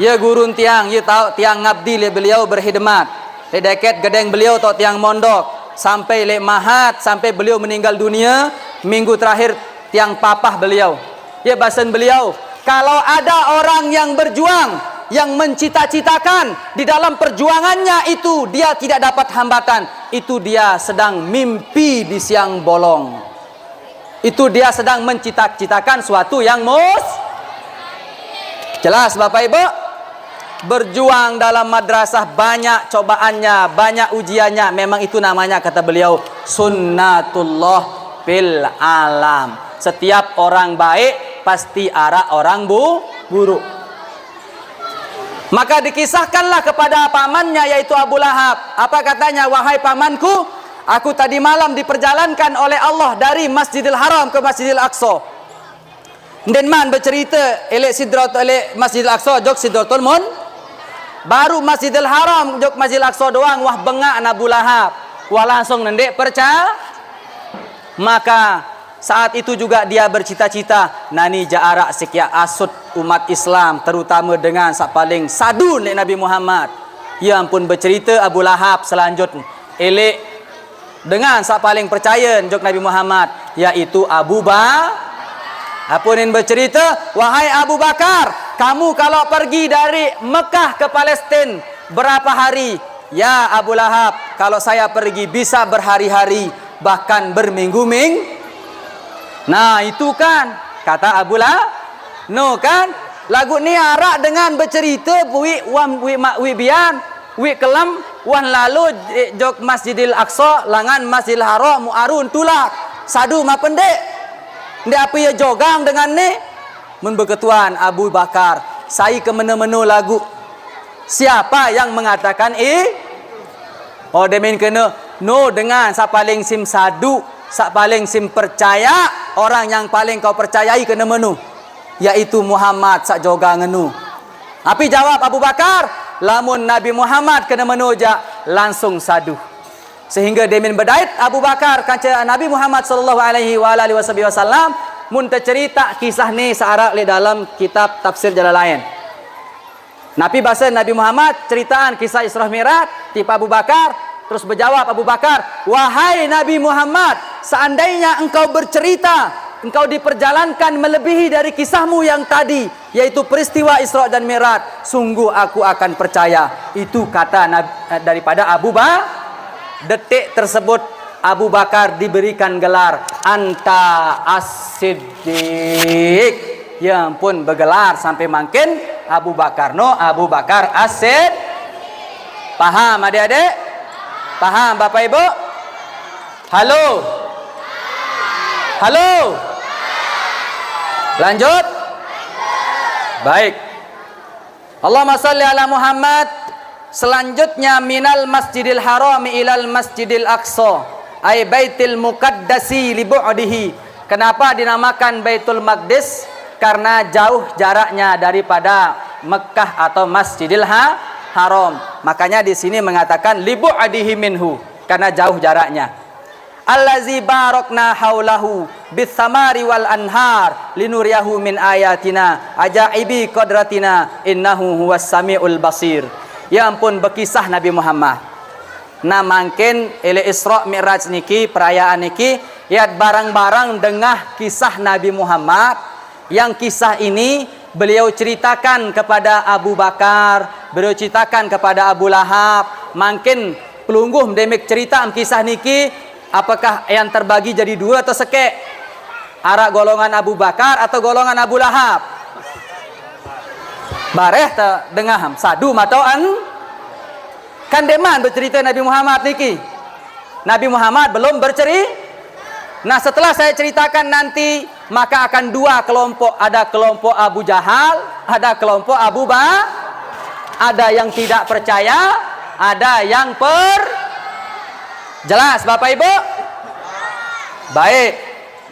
Ya gurun tiang, ya tahu tiang ngabdi le beliau berkhidmat. Le deket gedeng beliau atau tiang mondok sampai le mahat sampai beliau meninggal dunia. Minggu terakhir tiang papah beliau. Ya bahasan beliau, kalau ada orang yang berjuang, yang mencita-citakan di dalam perjuangannya itu dia tidak dapat hambatan, itu dia sedang mimpi di siang bolong. Itu dia sedang mencita-citakan suatu yang jelas Bapak Ibu. Berjuang dalam madrasah banyak cobaannya, banyak ujiannya. Memang itu namanya kata beliau sunnatullah fil alam. Setiap orang baik pasti arah orang buruk. Maka dikisahkanlah kepada pamannya yaitu Abu Lahab. Apa katanya? Wahai pamanku, aku tadi malam diperjalankan oleh Allah dari Masjidil Haram ke Masjidil Aqsa. Denman bercerita elek Sidratul elek Masjidil Aqsa jok Sidratul Mun. Baru Masjidil Haram jok Masjidil Aqsa doang wah bengak Abu Lahab. Wah langsung nendek percaya. Maka saat itu juga dia bercita-cita nani ja'arak sekia asut umat Islam terutama dengan sak paling sadun Nabi Muhammad. Yang pun bercerita Abu Lahab selanjutnya elek dengan sak paling percaya jok Nabi Muhammad yaitu Abu Bakar. Apunin bercerita, wahai Abu Bakar, kamu kalau pergi dari Mekah ke Palestin berapa hari? Ya Abu Lahab, kalau saya pergi bisa berhari-hari bahkan berminggu-minggu. Nah itu kan kata Abu Lahab. No kan lagu ni arak dengan bercerita wi bian wi kelam wan lalu jok Masjidil Aqsa langan Masjidil Haram muarun tulak sadu ma pendek. Ndak apa ya jogang dengan ni mun berketuan Abu Bakar saya ke menu-menu lagu siapa yang mengatakan oh demin kena No dengan sa paling sim sadu, sa paling sim percaya, orang yang paling kau percayai kena menu, yaitu Muhammad sak joga ngenu. Tapi jawab Abu Bakar, lamun Nabi Muhammad kena menu ja langsung sadu. Sehingga demin bedait Abu Bakar kaca Nabi Muhammad sallallahu alaihi wasallam mun cerita kisah ni searah di dalam kitab tafsir Jalalain. Nabi bahasa Nabi Muhammad ceritaan kisah Isra Mi'raj tipe Abu Bakar. Terus berjawab Abu Bakar, wahai Nabi Muhammad, seandainya engkau bercerita, engkau diperjalankan melebihi dari kisahmu yang tadi, yaitu peristiwa Isra dan Mi'raj, sungguh aku akan percaya. Itu kata daripada Abu Bakar. Detik tersebut Abu Bakar diberikan gelar Anta As-Siddiq. Ya ampun, bergelar sampai makin Abu Bakar. No, Abu Bakar As-Siddiq. Paham adik-adik? Paham Bapak Ibu? Halo? Halo? Lanjut? Baik. Allahumma salli ala Muhammad. Selanjutnya minal masjidil haram ilal masjidil aqsa, ay baitil muqaddasi li bu'dihi. Kenapa dinamakan Baitul Maqdis? Karena jauh jaraknya daripada Mekah atau Masjidil Haram. Makanya di sini mengatakan li bu'dihi minhu, karena jauh jaraknya. Allazi barakna haulahu bis samari wal anhar linuriyahu min ayatina ajaibi qadratina innahu huwas samiul basir. Ya ampun, berkisah Nabi Muhammad. Nah mungkin ele Isra Mi'raj niki perayaan niki ya barang-barang dengah kisah Nabi Muhammad. Yang kisah ini beliau ceritakan kepada Abu Bakar, beliau ceritakan kepada Abu Lahab. Mungkin pelungguh demek cerita kisah niki, apakah yang terbagi jadi dua atau sekek? Arah golongan Abu Bakar atau golongan Abu Lahab? Bareh ta dengah sadu matoan kan deman bercerita Nabi Muhammad niki. Nabi Muhammad belum bercerita. Nah setelah saya ceritakan nanti, maka akan dua kelompok. Ada kelompok Abu Jahal, ada kelompok Abu Bakar. Ada yang tidak percaya, ada yang jelas Bapak Ibu? Baik.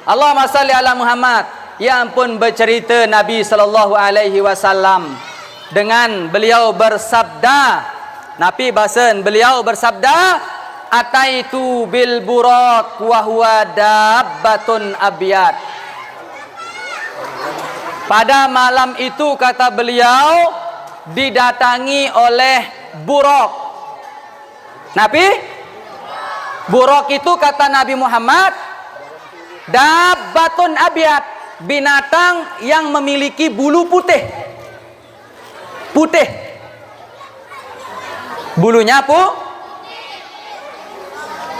Allahumma salli ala Muhammad. Ya ampun, bercerita Nabi sallallahu alaihi wasallam dengan beliau bersabda. Nabi bahasan beliau bersabda, ataitu bil burak wa huwa dabbatun abyad. Pada malam itu kata beliau didatangi oleh buruk. Nabi buruk itu kata Nabi Muhammad dabbatun abyad, binatang yang memiliki bulu putih. Putih. Bulunya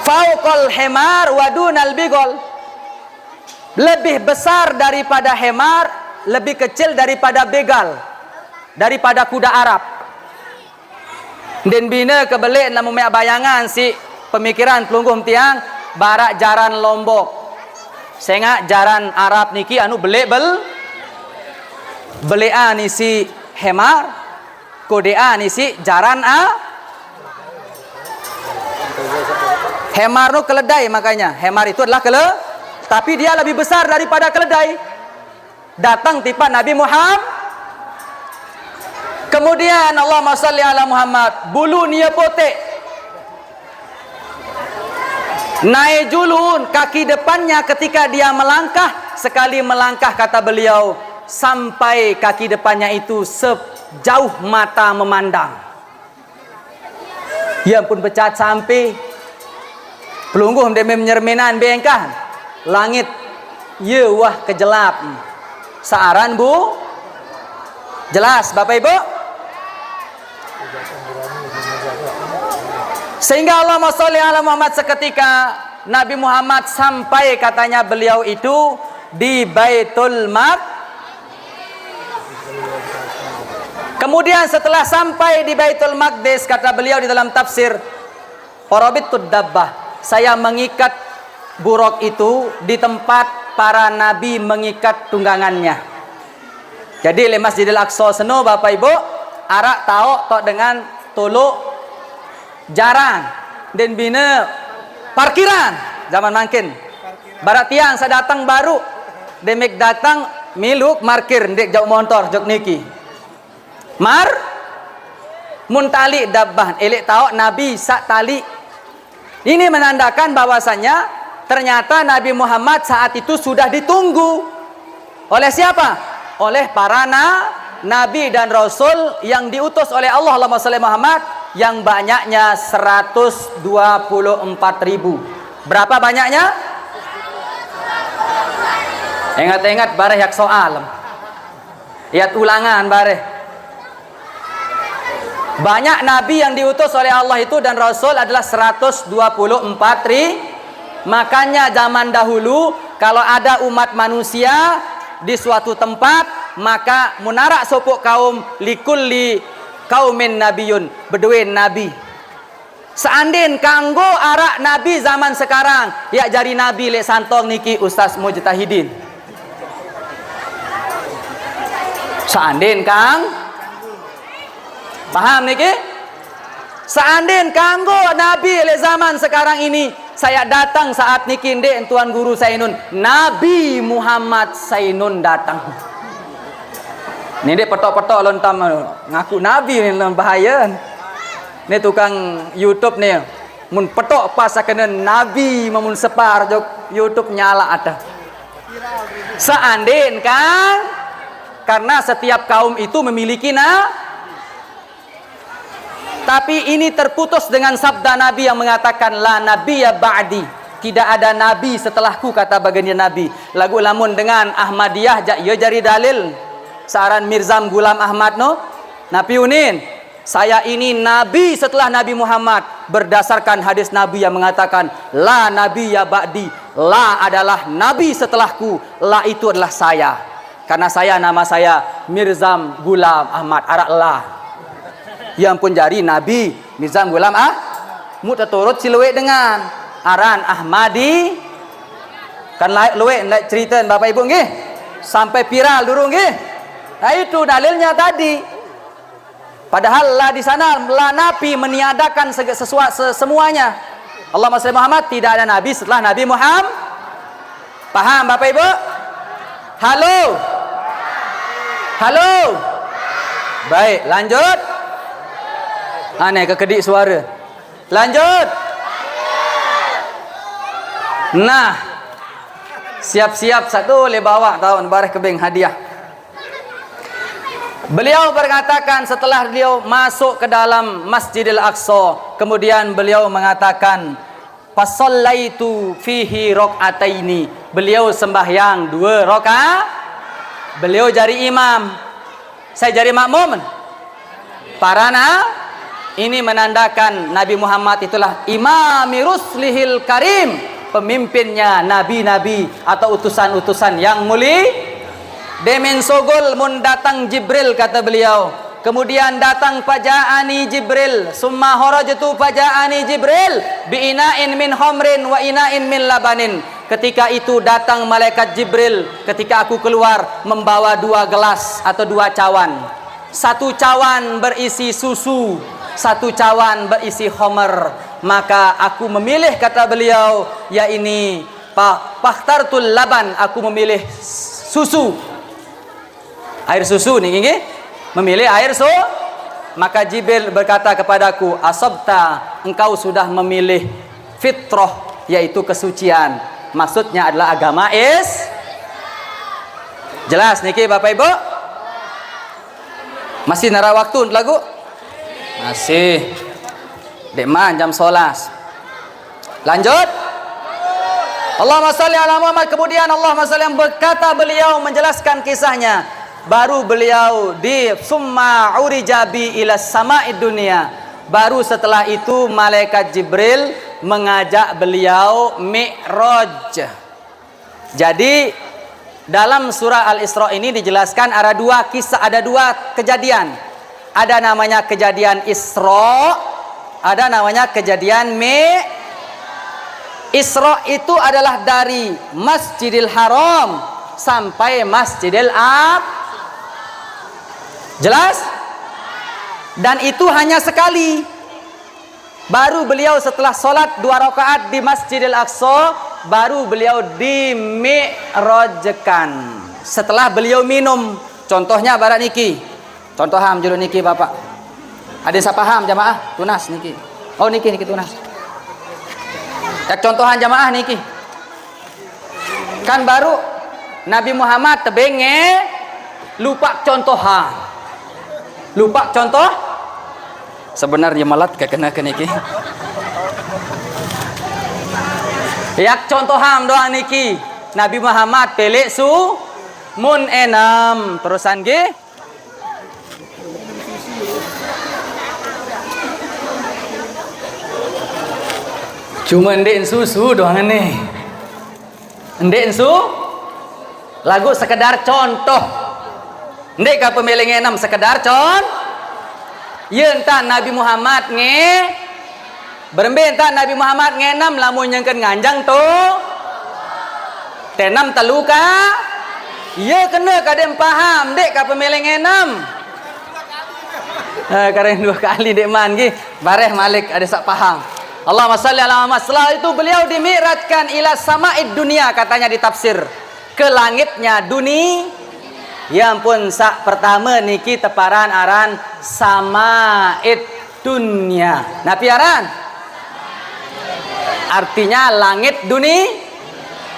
fauqal himar wa dunal bigol. Lebih besar daripada himar, lebih kecil daripada begal, daripada kuda Arab. Dan bina kebelik namun mek bayangan si pemikiran pelungguh tiang barak jaran Lombok. Sengak jaran Arab niki anu belik belea ni si hemar, kodea ni si jaran hemar nu keledai, makanya hemar itu adalah tapi dia lebih besar daripada keledai. Datang tipa Nabi Muhammad. Kemudian Allahumma salli ala Muhammad, bulu nia potek. Naik julun, kaki depannya ketika dia melangkah, sekali melangkah kata beliau sampai kaki depannya itu sejauh mata memandang. Ya pun pecat sampai pelungguh dia menyermenan bengkah langit ye wah kejelap saaran bu jelas Bapak Ibu. Sehingga Allahumma sholli ala Muhammad, seketika Nabi Muhammad sampai katanya beliau itu di Baitul Maqdis. Kemudian setelah sampai di Baitul Maqdis, kata beliau di dalam tafsir, Qarabitud dabbah, saya mengikat buruk itu di tempat para nabi mengikat tunggangannya. Jadi di Masjidil Aqsa seno Bapak Ibu, arak tahu tok dengan tuluk jarang dan bina parkiran zaman makin barat tiang saya datang baru demek datang miluk markir ndek jauh motor jok niki mun tali dabbah elek tahu Nabi sak tali. Ini menandakan bahwasanya ternyata Nabi Muhammad saat itu sudah ditunggu oleh siapa? Oleh para nabi dan rasul yang diutus oleh Allah. Allahumma shalli Muhammad, yang banyaknya 124.000. Berapa banyaknya? Ingat-ingat bareh yak soal. Lihat ulangan bareh. Banyak nabi yang diutus oleh Allah itu dan rasul adalah 124.000. Makanya zaman dahulu kalau ada umat manusia di suatu tempat, maka munarak sopok kaum likulli kaumin nabiyun, beduin nabi. Seandin kanggo arak nabi zaman sekarang, ya jari nabi lek santong niki Ustaz Mujtahidin. Seandin kang paham niki? Seandin kanggo nabi lek zaman sekarang ini, saya datang saat niki ndek tuan guru Sainun, Nabi Muhammad Sainun datang. Ini dek petok-petok lontam ngaku nabi ni bahaya. Ni tukang YouTube ni mun petok pas kena nabi mamun separ jok YouTube nyala ada. Seandin kan karena setiap kaum itu memiliki tapi ini terputus dengan sabda Nabi yang mengatakan la nabiyya ba'di, tidak ada nabi setelahku, kata baginda Nabi. Lagu lamun dengan Ahmadiyah ya jari dalil saran Mirzam Gulam Ahmad no Nabi Unin, saya ini nabi setelah Nabi Muhammad berdasarkan hadis Nabi yang mengatakan la nabiyya ba'di, la adalah nabi setelahku, la itu adalah saya, karena saya nama saya Mirzam Gulam Ahmad arak la yang pun jari Nabi Mirzam Gulam muta turut siluwe dengan aran Ahmadi kan luwe cerita Bapak Ibu nggih sampai viral durung nggih. Nah itu dalilnya tadi. Padahal lah di sana lah Nabi meniadakan semuanya. Allahumma shalli Muhammad, tidak ada nabi setelah Nabi Muhammad. Paham Bapak Ibu? Halo. Halo. Baik, lanjut. Aneh kekedik suara. Lanjut. Nah, siap-siap satu le bawa tahun bareh kebeng hadiah. Beliau berkatakan setelah beliau masuk ke dalam Masjidil Aqsa, kemudian beliau mengatakan fasallaitu fihi rakaataini, beliau sembahyang 2 rakaat. Beliau jadi imam, saya jadi makmum. Ini menandakan Nabi Muhammad itulah imami ruslihil karim, pemimpinnya nabi-nabi atau utusan-utusan yang mulia. Demen sogol mun datang Jibril, kata beliau. Kemudian datang faja'ani Jibril, summa harajtu faja'ani Jibril bi ina'in min khamrin wa ina'in min labanin. Ketika itu datang malaikat Jibril, ketika aku keluar membawa 2 gelas atau 2 cawan. 1 cawan berisi susu, 1 cawan berisi khamr. Maka aku memilih, kata beliau, ya ini fakhtartul laban, aku memilih susu. Air susu nih nggih, memilih air susu. Maka Jibril berkata kepadaku, asabta, engkau sudah memilih fitrah, yaitu kesucian. Maksudnya adalah agama jelas niki Bapak Ibu? Masih nara waktu lagu? Masih. Dekman jam 11. Lanjut. Allahumma shalli ala Muhammad. Kemudian Allahumma shalli, berkata beliau menjelaskan kisahnya. Baru beliau di summa urijabi ila sama'id dunia. Baru setelah itu malaikat Jibril mengajak beliau mi'raj. Jadi dalam surah Al-Isra ini dijelaskan ada 2 kisah, ada 2 kejadian. Ada namanya kejadian Isra, ada namanya kejadian Isra itu adalah dari Masjidil Haram sampai Masjidil Jelas? Dan itu hanya sekali. Baru beliau setelah sholat 2 rakaat di Masjidil Aqsa, baru beliau dimi'rajkan. Setelah beliau minum. Contohnya barat niki. Contoh ham juru niki Bapak. Ada siapa paham jamaah? Tunas niki. Oh niki tunas. Ya contohan jamaah niki. Kan baru Nabi Muhammad tebenge lupa contohan. Lupa contoh. Sebenarnya malat kena niki. Yak contoham doang niki. Nabi Muhammad pelik su mun enam terusan ge. Cuma ndek susu doang nih. Ndek su lagu sekedar contoh. Ndek ka pemiling enam sekedar contoh. Ya entah Nabi Muhammad berembe entah Nabi Muhammad ngenam lamun nyengkeun nganjang tuh tenam teluka ya kena kadem paham dek ka pemilih ngenam karena 2 kali dek man gi bareh malik ada sak paham. Allahumma shalli ala Muhammad. Setelah itu beliau dimi'rajkan ila sama'id dunia, katanya di tafsir, ke langitnya dunia. Ya ampun, sak pertama niki teparan aran sama'id dunia. Nah piaran artinya langit dunia.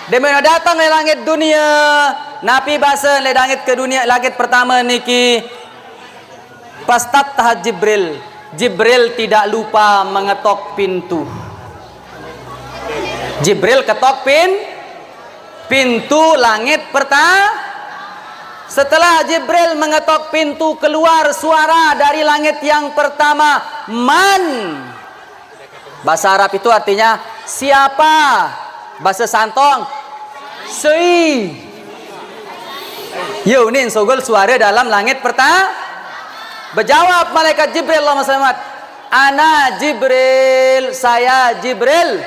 Demeno datang le langit dunia. Nabi bahasa le langit ke dunia, langit pertama niki pastat tahad Jibril. Jibril tidak lupa mengetok pintu. Jibril ketok pintu langit pertama. Setelah Jibril mengetok pintu, keluar suara dari langit yang pertama, man. Bahasa Arab itu artinya siapa. Bahasa Santong, sei. Yunin sogol suara dalam langit pertama. Berjawab malaikat Jibril, Allahumma shalli ana Jibril, saya Jibril.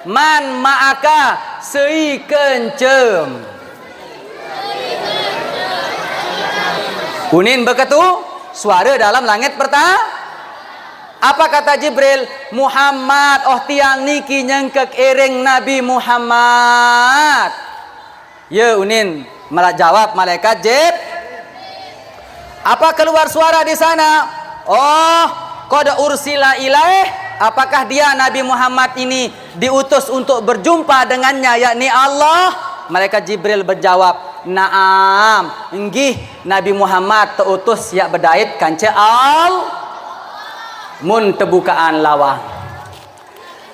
Man ma'aka, sei kencem. Kunin begitu suara dalam langit pertama. Apa kata Jibril? Muhammad, oh tiang niki nyengkek ering Nabi Muhammad. Ya unin malah jawab malaikat Jibril. Apa keluar suara di sana? Oh, qad ursila ilaih. Apakah dia Nabi Muhammad ini diutus untuk berjumpa dengannya, yakni Allah? Malaikat Jibril berjawab, naam, enggih Nabi Muhammad teutus ya bedait kance al mun tebukaan lawang.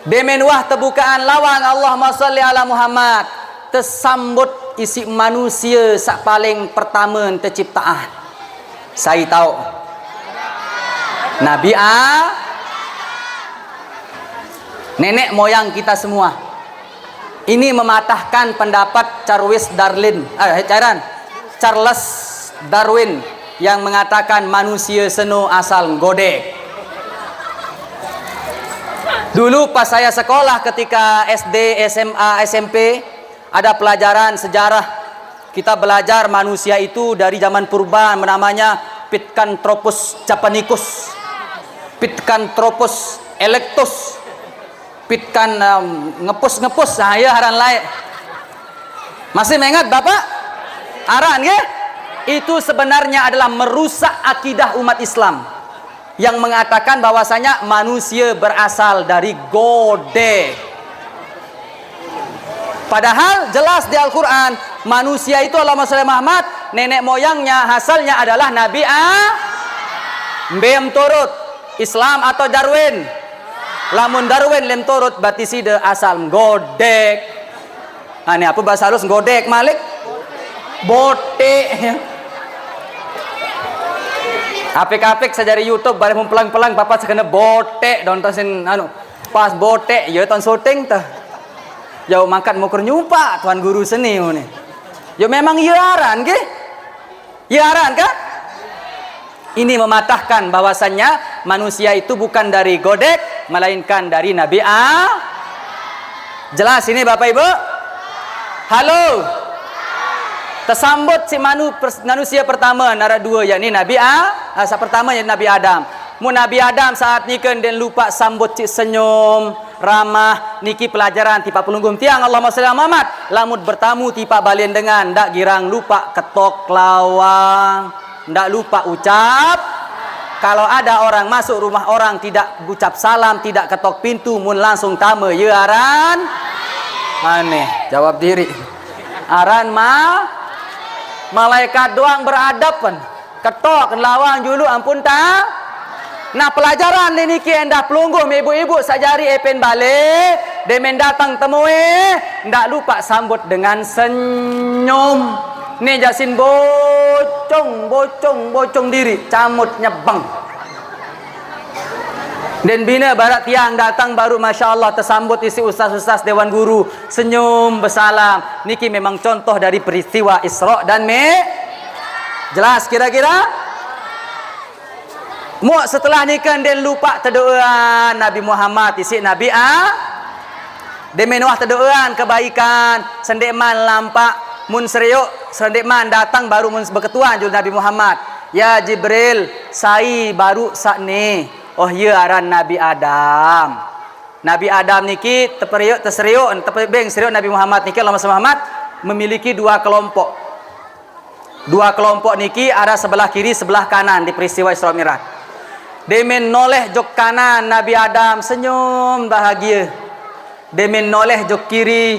Demenuah tebukaan lawang Allahumma sholli ala Muhammad. Tersambut isi manusia sak paling pertama terciptaan. Saya tahu Nabi nenek moyang kita semua. Ini mematahkan pendapat Charles Darwin yang mengatakan manusia seno asal godek. Dulu pas saya sekolah ketika SD, SMA, SMP, ada pelajaran sejarah. Kita belajar manusia itu dari zaman purba, namanya Pithecanthropus japonicus, Pithecanthropus erectus, Pitkan ngepus saya haran lain. Masih mengingat Bapak? Aran ya? Itu sebenarnya adalah merusak akidah umat Islam yang mengatakan bahwasanya manusia berasal dari godek. Padahal jelas di Al-Qur'an manusia itu Allahumma sholli Muhammad, nenek moyangnya hasilnya adalah Nabi Mbem turut Islam atau Darwin. Lamun Darwin lem turut batiside asal godek. Nah, ini apa bahasa halus godek malik? Bote. Apik-apik sajari YouTube bari pelang-pelang bapak sekena bote dontosin anu pas bote ya ton syuting teh. Jauh mangkat mau nyumpa tuan guru seni ini. Ya memang iaran ge. Iaran kan? Ini mematahkan bahwasannya manusia itu bukan dari godek, melainkan dari Nabi Jelas ini Bapak Ibu? Halo. Tersambut si manusia pertama nara dua, yakni Nabi pertama yakni Nabi Adam. Mun Nabi Adam saat niken den lupa sambut cik senyum ramah niki pelajaran tipa pelunggum tiang Allahumma shalli ala Muhammad lamut bertamu tipa balian dengan ndak girang lupa ketok lawang ndak lupa ucap. Kalau ada orang masuk rumah orang tidak ucap salam tidak ketok pintu mun langsung tame ye aran aneh jawab diri aran malaikat doang beradaban ketok lawang julu ampun ta. Nah pelajaran ini ki endah pelungguh ibu-ibu sajari epen balik demen datang temui ndak lupa sambut dengan senyum. Nih jasin bocong diri camut nyebang. Dan bina barat tiang datang baru Masya Allah tersambut isi ustaz-ustaz dewan guru senyum bersalam. Niki memang contoh dari peristiwa Isra dan jelas kira-kira muak setelah nikah dan lupa terdoa Nabi Muhammad isi Nabi dia menuah terdoaan kebaikan sendekman lampak mun seriuk sendekman datang baru mun berketuan jul Nabi Muhammad ya Jibril sai baru sakne oh ya aran Nabi Adam. Nabi Adam niki terseriuk tepebeng seriuk Nabi Muhammad niki Allahumma shalli Muhammad memiliki dua kelompok. Dua kelompok niki ada sebelah kiri sebelah kanan di peristiwa Isra Mi'raj. Demen noleh jok kanan Nabi Adam senyum bahagia. Demen noleh jok kiri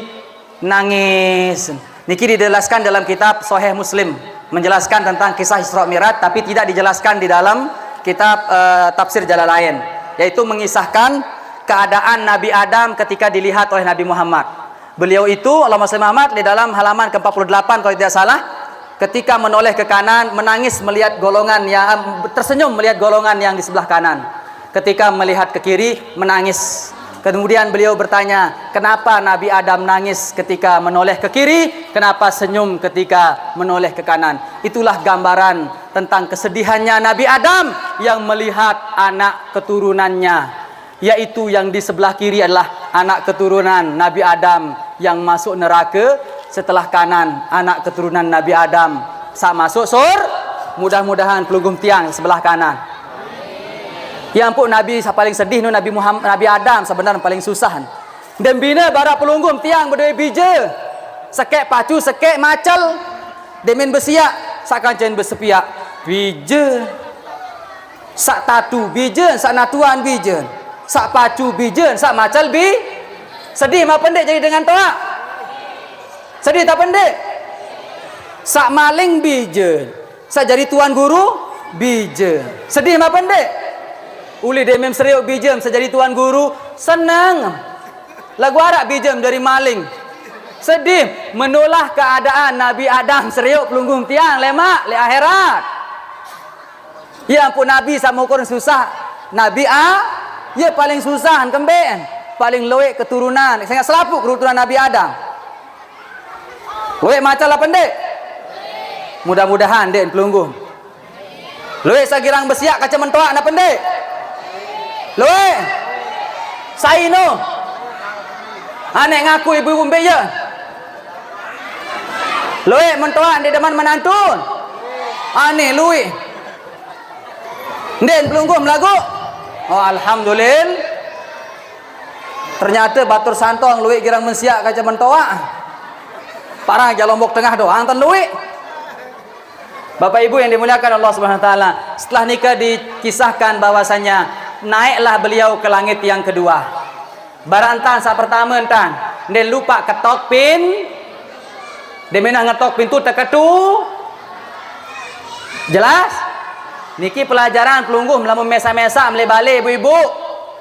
nangis. Niki dijelaskan dalam kitab Sahih Muslim menjelaskan tentang kisah Isra Mi'raj tapi tidak dijelaskan di dalam kitab tafsir Jalalain yaitu mengisahkan keadaan Nabi Adam ketika dilihat oleh Nabi Muhammad. Beliau itu Allahumma shalli Muhammad di dalam halaman ke-48 kalau tidak salah ketika menoleh ke kanan menangis melihat golongan yang tersenyum melihat golongan yang di sebelah kanan. Ketika melihat ke kiri menangis. Kemudian beliau bertanya, kenapa Nabi Adam nangis ketika menoleh ke kiri? Kenapa senyum ketika menoleh ke kanan? Itulah gambaran tentang kesedihannya Nabi Adam yang melihat anak keturunannya. Yaitu yang di sebelah kiri adalah anak keturunan Nabi Adam yang masuk neraka. Setelah kanan anak keturunan Nabi Adam saat masuk mudah-mudahan pelunggum tiang sebelah kanan. Ya ampun Nabi paling sedih nu Nabi Muhammad Nabi Adam sebenarnya paling susah. Dan bina bara pelunggum tiang berdua bija. Sekek pacu sekek macal. Demen bersiak sakan jen bersepiak. Bija. Sak tatu bija, sak natuan bija. Sak pacu bija, sak macal sedih mah pendek jadi dengan toa. Sedih tak pendek. Sak maling bija. Sak jadi tuan guru bija. Sedih mah pendek. Uli demem seriuk bijem sejadi tuan guru senang. Lagu Arab bijem dari maling. Sedih menolak keadaan Nabi Adam seriuk pelunggung tiang lemak le akhirat. Ya ampun Nabi sama ukur susah. Nabi ya paling susah kemben. Paling loek keturunan. Sangat selapuk keturunan Nabi Adam. Loek macam lah pendek. Mudah-mudahan den pelunggung. Loek sagirang besiak kaca mentoak na pendek. Loe Saino aneh ngaku ibu-ibu beja Loe mentoan di depan menantun aneh lui den pelunggum lagu oh alhamdulillah ternyata batur santong lui girang mensiak kaca mentoa parah jalombok tengah doang tan lui. Bapak Ibu yang dimuliakan Allah Subhanahu wa taala setelah nikah dikisahkan bahwasanya naiklah beliau ke langit yang kedua. Barantan saat pertama entan, dia lupa ketok pin. Dia menang ngetok pintu terketu. Jelas? Niki pelajaran pelungguh lamun mesa-mesa melebale ibu-ibu.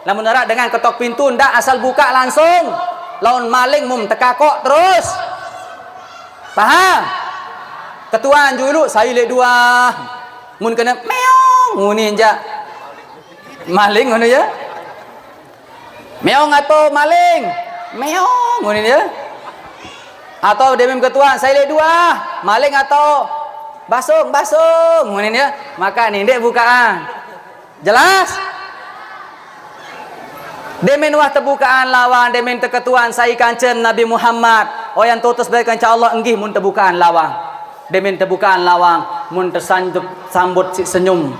Lamun nerak dengan ketok pintu ndak asal buka langsung. Lawan maling mum tekakok terus. Paham? Ketuaan dulu saya le dua. Mun kena meong nguni injak. Maling ngono ya. Meong atau maling? Meong ngono ya. Atau demem ketua saya le dua, maling atau basung ngono ya. Maka ni dek bukaan. Jelas? Demen wah terbukaan lawang demen terketuan saya kancen Nabi Muhammad. Oh yang tutus baik kanca Allah enggih mun terbukaan lawang. Demen terbukaan lawang mun tersanjup sambut si senyum.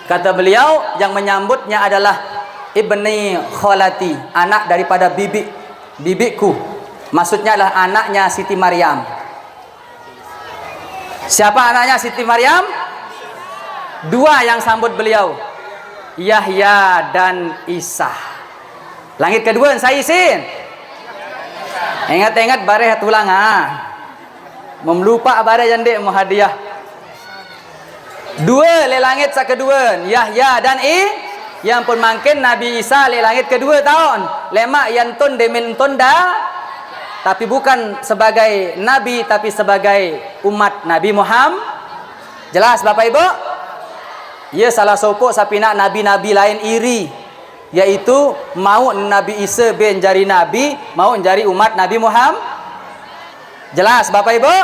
Kata beliau, yang menyambutnya adalah ibni kholati, anak daripada bibiku. Maksudnya adalah anaknya Siti Maryam. Siapa anaknya Siti Maryam? Dua yang sambut beliau, Yahya dan Isa. Langit kedua saya isin. Ingat-ingat bareh tulang memelupa bareh jandek muhadiah. Dua le langit sa kedua, Yahya dan yang pun mungkin Nabi Isa le langit kedua tahun. Lemak yantun dementun dah, tapi bukan sebagai nabi tapi sebagai umat Nabi Muhammad. Jelas Bapak Ibu? Ya, salah sopok sapina nabi-nabi lain iri, yaitu mau Nabi Isa bin jari nabi, mau jari umat Nabi Muhammad. Jelas Bapak Ibu?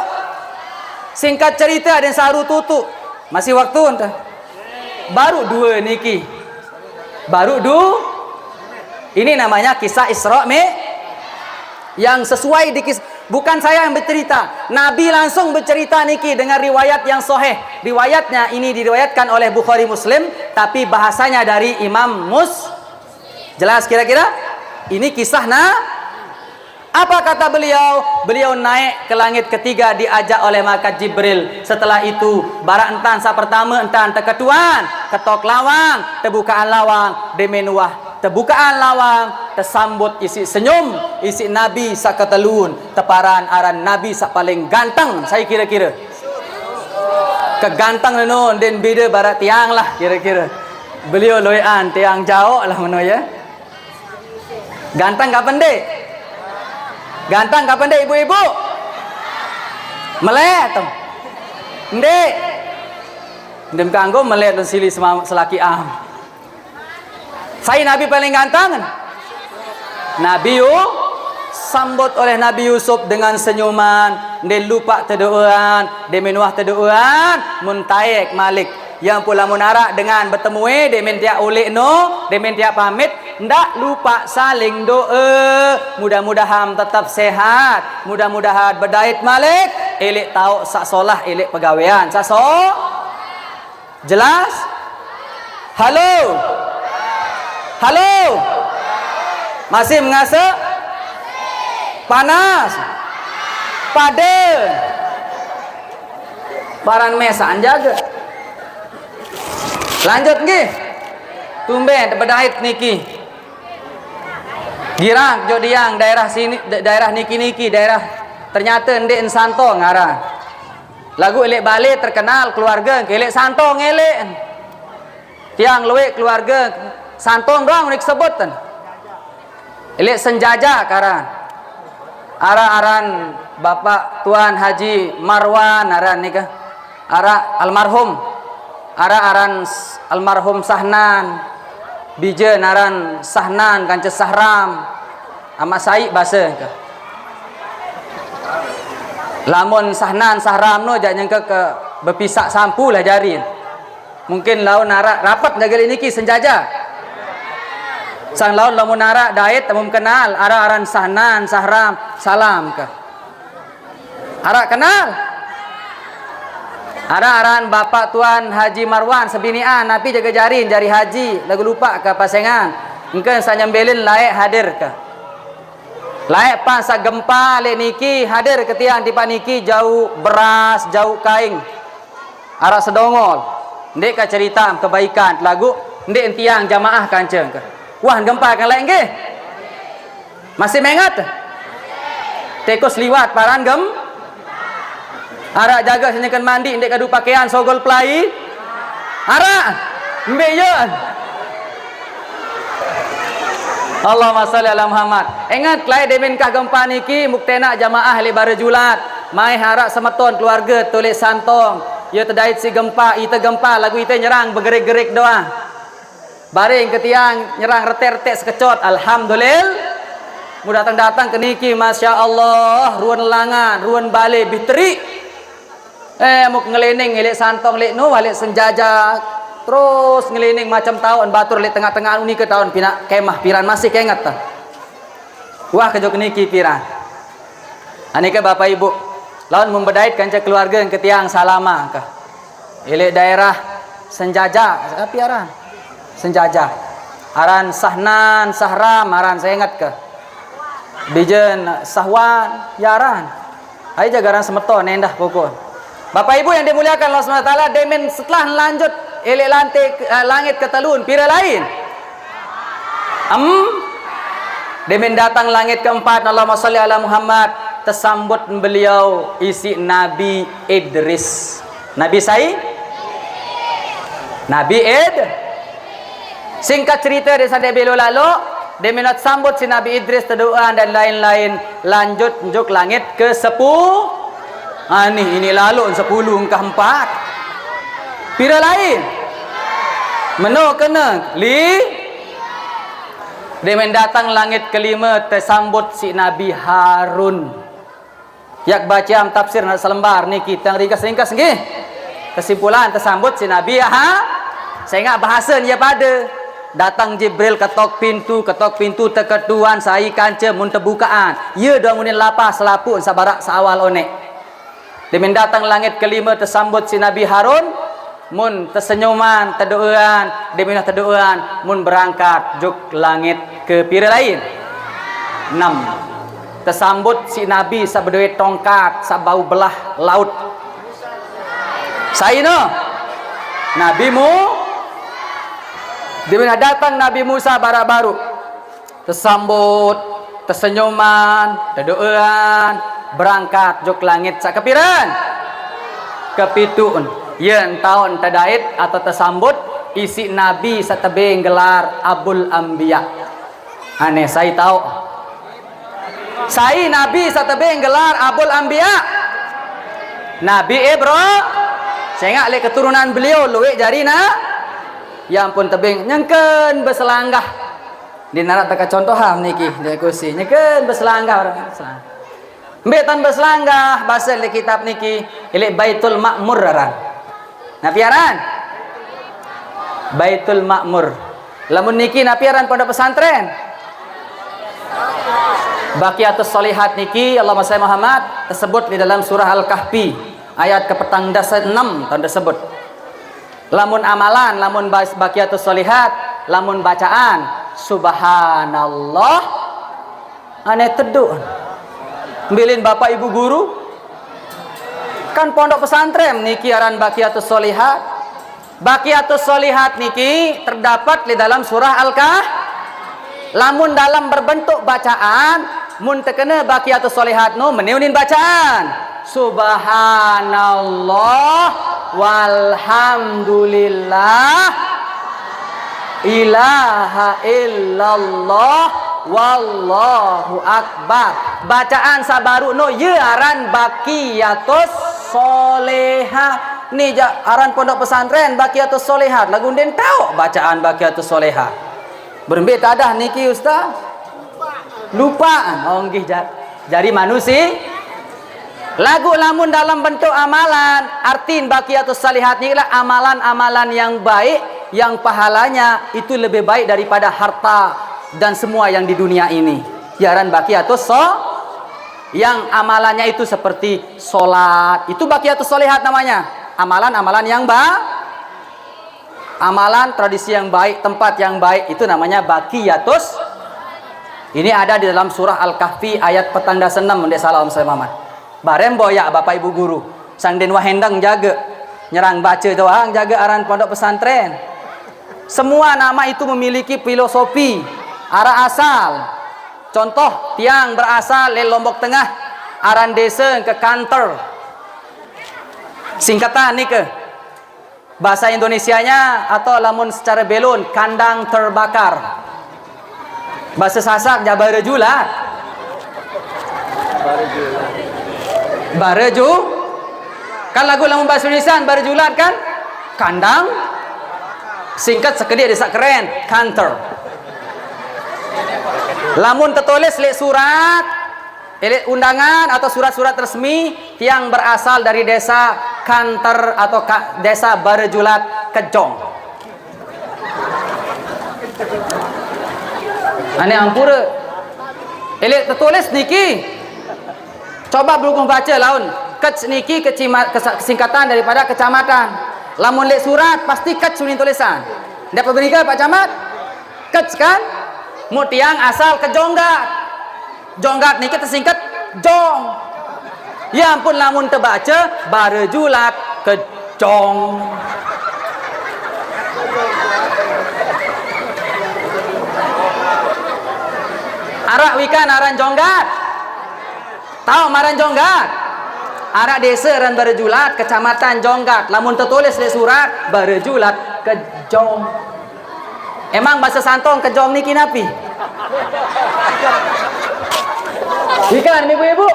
Singkat cerita ada saru tutup. Masih waktu entah. Baru dua niki. Baru ini namanya kisah Isra yang sesuai di kisah. Bukan saya yang bercerita, Nabi langsung bercerita niki dengan riwayat yang sahih. Riwayatnya ini diriwayatkan oleh Bukhari Muslim, tapi bahasanya dari Imam Jelas kira-kira? Ini kisah apa kata beliau? Beliau naik ke langit ketiga diajak oleh malaikat Jibril. Setelah itu barak entan sa pertama entan teketuan, ketok lawang, terbukaan lawang, demenuah terbukaan lawang, tersambut isi senyum, isi Nabi sa ketelun, teparan aran Nabi sa paling ganteng, saya kira-kira. Keganteng nun dan beda barat tiang lah kira-kira. Beliau loyan tiang jauh lah mana ya. Ganteng kapan dek? Ganteng kapan dek ibu-ibu? Melek tu. Ndek. Ndem kanggo melek dan sili selaki Saya Nabi paling ganteng. Nabi sambut oleh Nabi Yusuf dengan senyuman. Dia lupa terdoaan, dia menuah terdoaan, muntaik malik. Yang pula munarak dengan bertemu dia minta ulik dia minta pamit, ndak lupa saling doa. Mudah-mudahan tetap sehat, mudah-mudahan berdait malik, elek tahu sak solah, elek pegawaian. Jelas? Halo. Masih mengasa? Panas. Paden. Baran mesan jaga. Lanjut nggih. Tumben berdait niki. Girang jodiang daerah sini, daerah niki daerah ternyata ndek santo ngarah. Lagu elek balik terkenal keluarga elek santo ngelek. Tiang luwek keluarga santong doang unik sebutan. Elek senjaja karan. Aran Bapak Tuan Haji Marwan aran nikah. Almarhum. Aran almarhum Sahnan. Bija aran Sahnan kanca Sahram. Amat Said bahasa ke. Lamun Sahnan Sahram no jak nyangka ke berpisak sampu lah jari. Mungkin laun rapat jaga niki senjaja. Sang laun lamun nara dait tamum kenal aran Sahnan Sahram salam ke. Ara kenal. Aran Bapak Tuan Haji Marwan sebinian napi jaga jari haji lagu lupa ke pasengan. Mungkin saya nyambelin layak hadir ke. Layak pas gempa le niki hadir ke tiang tipa niki jauh beras jauh kain. Ara sedongol. Ndek ka cerita kebaikan lagu ndek tiang jamaah kanceng ke. Wah gempa kan lain ke? Masih mengat? Tekos liwat paran Ara jaga senyakan mandi ndek kadu pakaian sogol pelai. Ara mbeyeun. Allahumma shalli ala Muhammad. Ingat lain demen kah gempa niki muktena jamaah le barajulat. Mai harak semeton keluarga tulis santong. Ya terdait si gempa, ita gempa lagu ita nyerang bergerik-gerik doang. Baring ke tiang nyerang retek-retek sekecot. Alhamdulillah. Mudah datang ke niki masya Allah ruan langan, ruan balik biteri. Muk ngelining elek santong lek no balik senjajak. Terus ngelining macam tahun batur lek tengah-tengah uni ke tahun pina kemah piran masih keingat ta. Wah kejok niki piran. Anika Bapak Ibu lawan membedait kanca keluarga yang ketiang salama kah. Elek daerah senjaja, apa aran? Senjaja. Aran Sahnan, Sahram, aran saya ingat ke? Bijen Sahwan, ya aran. Ai jagaran semeton endah pokok. Bapak Ibu yang dimuliakan Allah Subhanahu wa taala, demen setelah lanjut elek lantik langit ke telun pira lain. Demen datang langit keempat, Allahumma shalli ala Muhammad, tersambut beliau isi Nabi Idris. Nabi Singkat cerita di sana beliau lalu demenat sambut si Nabi Idris terdoa dan lain-lain, lanjut juk langit ke 10. Ini lalu 10 ke 4. Pira lain? Meno kena demen datang langit kelima tersambut si Nabi Harun. Yak baca tafsir nak selembar ni kita ringkas-ringkas nggih. Kesimpulan tersambut si Nabi saya ingat bahasa dia pada datang Jibril ketok pintu terketuan sai kanca mun terbukaan. Ya dah mun lapas selaput sabarak seawal onek. Demen datang langit kelima tersambut si Nabi Harun. Mun tersenyuman, terdoaan, demen terdoaan, mun berangkat juk langit ke pira lain. 6. Tersambut si Nabi sabedoi tongkat, sabau belah laut. Saino Nabimu demen datang Nabi Musa baru tersambut, tersenyuman, terdoaan, berangkat juk langit sak kepiran? Kepituun. Yen tahun terdait atau tersambut isi Nabi satebeng gelar Abul Anbiya. Aneh saya tahu. Saya Nabi satebeng gelar Abul Anbiya. Nabi bro. Saya ingat le keturunan beliau luwek jari na. Ya ampun tebing nyengken berselanggah. Di narat tak contoh niki dia kursi. Nyengken berselanggah orang. Mbetan berselanggah bahasa le kitab niki ile Baitul Ma'mur aran. Napiaran Baitul Ma'mur. Lamun niki napiaran pondok pesantren Baqiyatus Shalihat niki Allahumma shalli Muhammad tersebut di dalam surah Al-Kahfi ayat kepetang 6 tahun tersebut. Lamun amalan, lamun Baqiyatus Shalihat, lamun bacaan subhanallah aneh teduh. Bilin bapak ibu guru kan pondok pesantren niki aran Baqiyatus Shalihat. Baqiyatus Shalihat niki terdapat di dalam surah Al-Kahfi. Lamun dalam berbentuk bacaan mun tekena Baqiyatus Shalihat no meneunin bacaan subhanallah walhamdulillah ilaha illallah wallahu akbar. Bacaan sabaru no ye aran Baqiyatus Shalihat. Ni aran pondok pesantren Baqiyatus Shalihat. Lagu den tahu bacaan Baqiyatus Shalihat. Berembet tadah niki ustaz. Lupaan. Oh nggih jari manusia. Lagu lamun dalam bentuk amalan, artin Baqiyatus Shalihat ni lah amalan-amalan yang baik yang pahalanya itu lebih baik daripada harta dan semua yang di dunia ini. Yaran Baqiyatus yang amalannya itu seperti solat, itu Baqiyatus Shalihat namanya. Amalan-amalan yang amalan tradisi yang baik, tempat yang baik itu namanya Baqiyatus. Ini ada di dalam surah Al-Kahfi ayat petanda 6 ndek salam saya Muhammad. Barem boya bapak ibu guru, sang den wahendang jaga nyerang baca doang jaga aran pondok pesantren. Semua nama itu memiliki filosofi, arah asal. Contoh, tiang berasal dari Lombok Tengah, aran desa ke kantor. Singkatan nih ke bahasa Indonesianya atau lamun secara belon kandang terbakar. Bahasa Sasak Jabare Julat. Bareju. Kan lagu lamun bahasa Indonesia Barejulat kan? Kandang. Singkat sekedia desa keren, kantor. Lamun tertulis lek surat, undangan atau surat-surat resmi yang berasal dari desa Kanter atau desa Barejulat Kejong. Ane ampura. Elek tertulis niki. Coba berhubung baca laun. Kec niki kesingkatan daripada kecamatan. Lamun lek surat pasti ket sunin tulisan. Ndak pemerintah Pak Camat? Ket kan? Mu tiang asal kejonggat. Jonggat niki tersingkat jong. Ya ampun lamun terbaca barejulat kejong. Arak wikan aran jonggat. Tahu maran jonggat? Arak desa ran barejulat kecamatan Jonggat. Lamun tertulis di surat barejulat kejong. Emang bahasa santong kejong niki napi? Ikan ibu-ibu.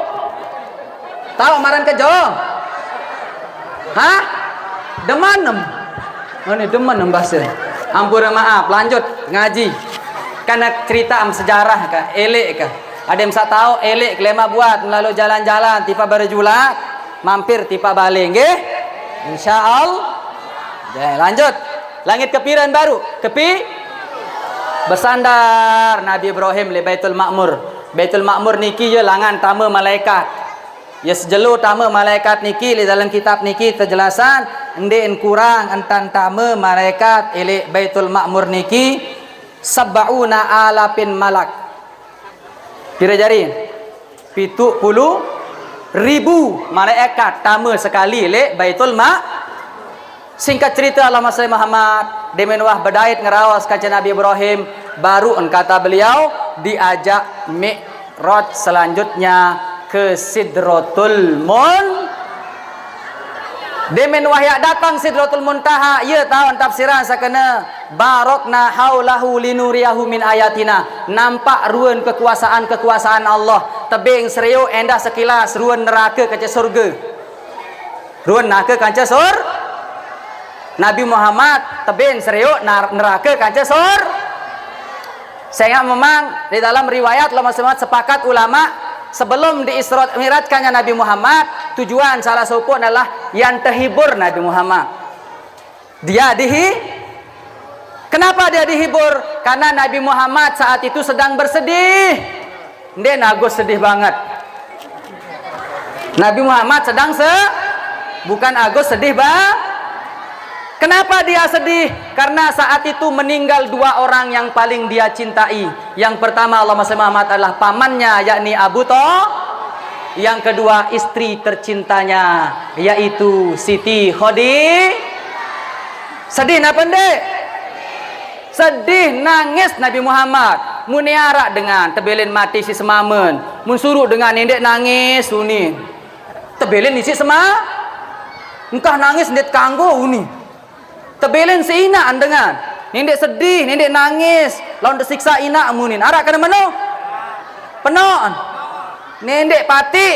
Tahu maran kejong? Hah? Demanem. Oh ini demanem bahasa. Ampura maaf, lanjut ngaji. Karena cerita sejarah kah, elek kah? Ada yang tahu elek kelema buat melalui jalan-jalan tipa barejulat, mampir tipa balik, nggih? Insyaallah. Ya, lanjut. Langit kepiran baru. Kepi bersandar Nabi Ibrahim li Baitul Ma'mur. Baitul Ma'mur niki je langan tama malaikat. Ya sejelo tama malaikat niki di dalam kitab niki terjelasan endek kurang entan tama malaikat ili Baitul Ma'mur niki sab'una alapin malak. Kira jari 70.000 malaikat tama sekali le Baitul Ma. Singkat cerita Allahumma salli Muhammad demen wah bedait ngerawas kaca Nabi Ibrahim baru kata beliau diajak mi'raj selanjutnya ke Sidratul Demen wahyak datang Sidratul Muntaha, ia tahu tafsiran sakena barokna haulahu linuriyahu min ayatina. Nampak ruan kekuasaan Allah. Tebing seriu endah sekilas ruan neraka kaca surga. Ruan neraka kaca sur. Nabi Muhammad tebing seriu neraka kaca sur. Sehingga memang di dalam riwayat lama sepakat ulama sebelum di Isra Mi'rajkannya Nabi Muhammad, tujuan salah satu adalah yang terhibur Nabi Muhammad. Kenapa dia dihibur? Karena Nabi Muhammad saat itu sedang bersedih. Dia nagus sedih banget. Nabi Muhammad sedang bukan Agus sedih Kenapa dia sedih? Karena saat itu meninggal dua orang yang paling dia cintai. Yang pertama Allahumma shalli Muhammad adalah pamannya yakni Abu Thalib. Yang kedua istri tercintanya yaitu Siti Khadijah. Sedih napa ndek? Sedih nangis Nabi Muhammad. Muniara dengan tebelin mati si semamen. Mun suruh dengan ndek nangis uni. Tebelin isi engkah nangis ndek kanggo uni. Tebelin si ina dengan nindek sedih, nindek nangis, lawan tersiksa ina amunin. Arak kena mano? Penon. Nindek pati.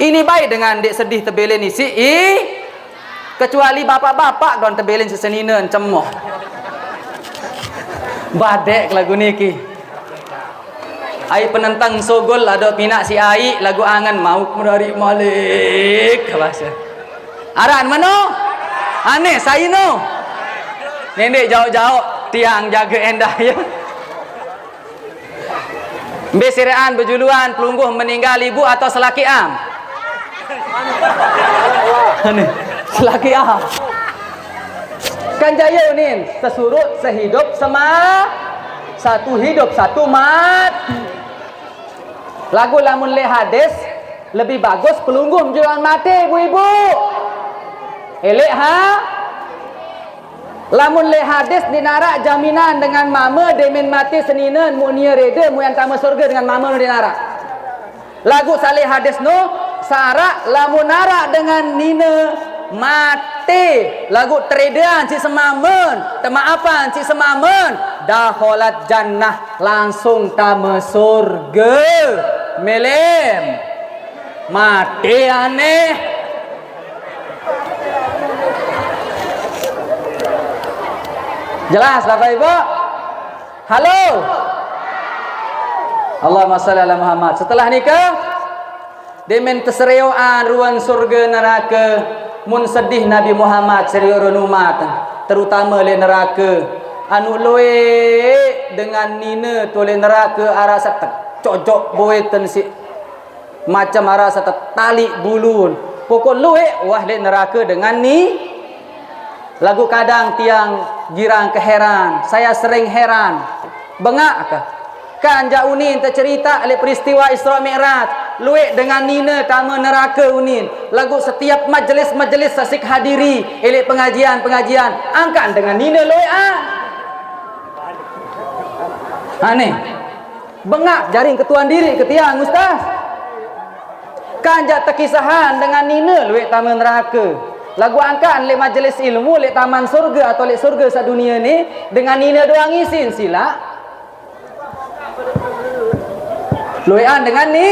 Ini baik dengan dek sedih tebelin isi kecuali bapak-bapak don tebelin seseninen cemoh. Badek lagu niki. Ai penentang sogol ada pinak si ai lagu angan mau dari Malik bahasa. Aran mano? Aneh saya no. Nenek jauh-jauh tiang jaga endah ya. Besiraan berjuluan pelungguh meninggal ibu atau selaki am? Aneh selaki am. Kan jaya unin sesurut sehidup satu hidup satu mati. Lagu lamun le hadis lebih bagus pelungguh menjual mati ibu-ibu. Elek lamun le hadis dinara jaminan dengan mama demen mati seninen mu nia rede mu yang tama surga dengan mama dinara. Lagu salih hadis no sara lamun nara dengan nina mati lagu tredean si semamen temaafan si semamen dakhalat jannah langsung tama surga melem mati aneh. Jelas Bapak Ibu? Halo. Allahumma shalli ala Muhammad. Setelah nikah demen keserioan ruang surga neraka mun sedih Nabi Muhammad serius umat terutama le neraka anu loe dengan nina tole neraka arasa cocok boetan si macam arasa tali bulun pokok luek wah lek neraka dengan ni. Lagu kadang tiang girang keheran, saya sering heran. Bengak ke? Kan ja unin tercerita oleh peristiwa Isra Mi'raj, luek dengan nina tama neraka unin. Lagu setiap majlis-majlis sasik hadiri, elek pengajian-pengajian, angkat dengan nina luek Aneh. Bengak jaring ketuan diri ke tiang ustaz. Kan ja terkisahan dengan nina luek tama neraka. Lagu angkat oleh majlis ilmu, oleh taman surga atau oleh surga sadunia ni dengan nina doang isin sila. Luean dengan ni.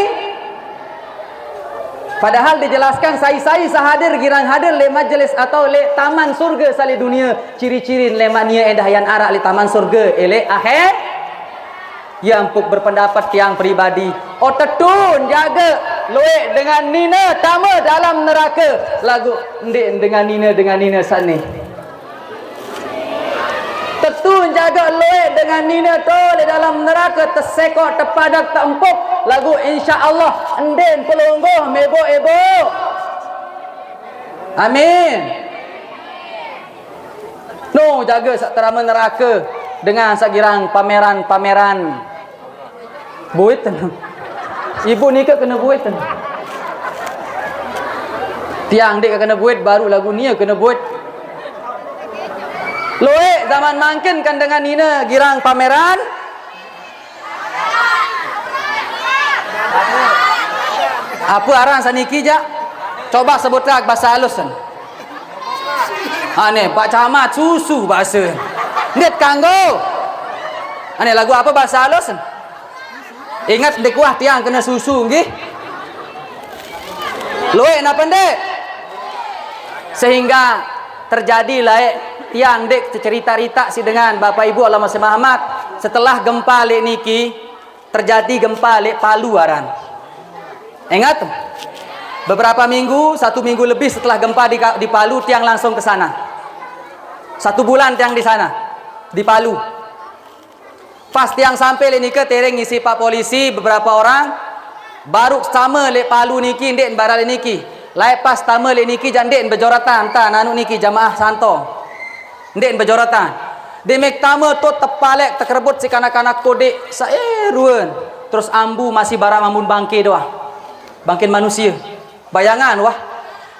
Padahal dijelaskan sai-sai sahadir girang hadir le majlis atau le taman surga sali dunia, ciri-ciri le mania endah yang arak le taman surga ele akhir yang puk berpendapat tiang pribadi oh tetun jaga luek dengan nina tama dalam neraka. Lagu ndik dengan nina sani tetun jaga luek dengan nina tu di dalam neraka tersekok terpadak terempuk. Lagu insya-Allah enden pelungguh mebo-ebo. Amin. No jaga sak terama neraka dengan sakirang pameran-pameran buit. Ibu nikah kena buit. Tiang dik kena buit baru lagu ni kena buit. Loek zaman mangkin kan dengan nina girang pameran. Apa arang saniki ja? Coba sebut lagi bahasa halus kan. Ane Pak Camat susu bahasa. Net kanggo. Ane lagu apa bahasa halus? Ingat dek wah tiang kena susu nggih. Loek napa ndek? Sehingga terjadi laek tiang dek cerita-cerita si dengan Bapak Ibu Allah Masih Muhammad setelah gempa lek niki terjadi gempa lek Palu aran. Ingat beberapa minggu, 1 minggu lebih setelah gempa di Palu tiang langsung ke sana. 1 bulan tiang di sana di Palu. Pas tiang sampai le niki tereng ngisi pak polisi beberapa orang baru sama le Palu niki ndek barale niki. Lai pas tama le niki jandek berjoratan ta nanu niki jamaah santo. Ndek berjoratan. Demek tama tu tepalek terkerebut si kanak-kanak kodek ruan. Terus ambu masih barang amun bangke doa. Bangkin manusia. Bayangan wah.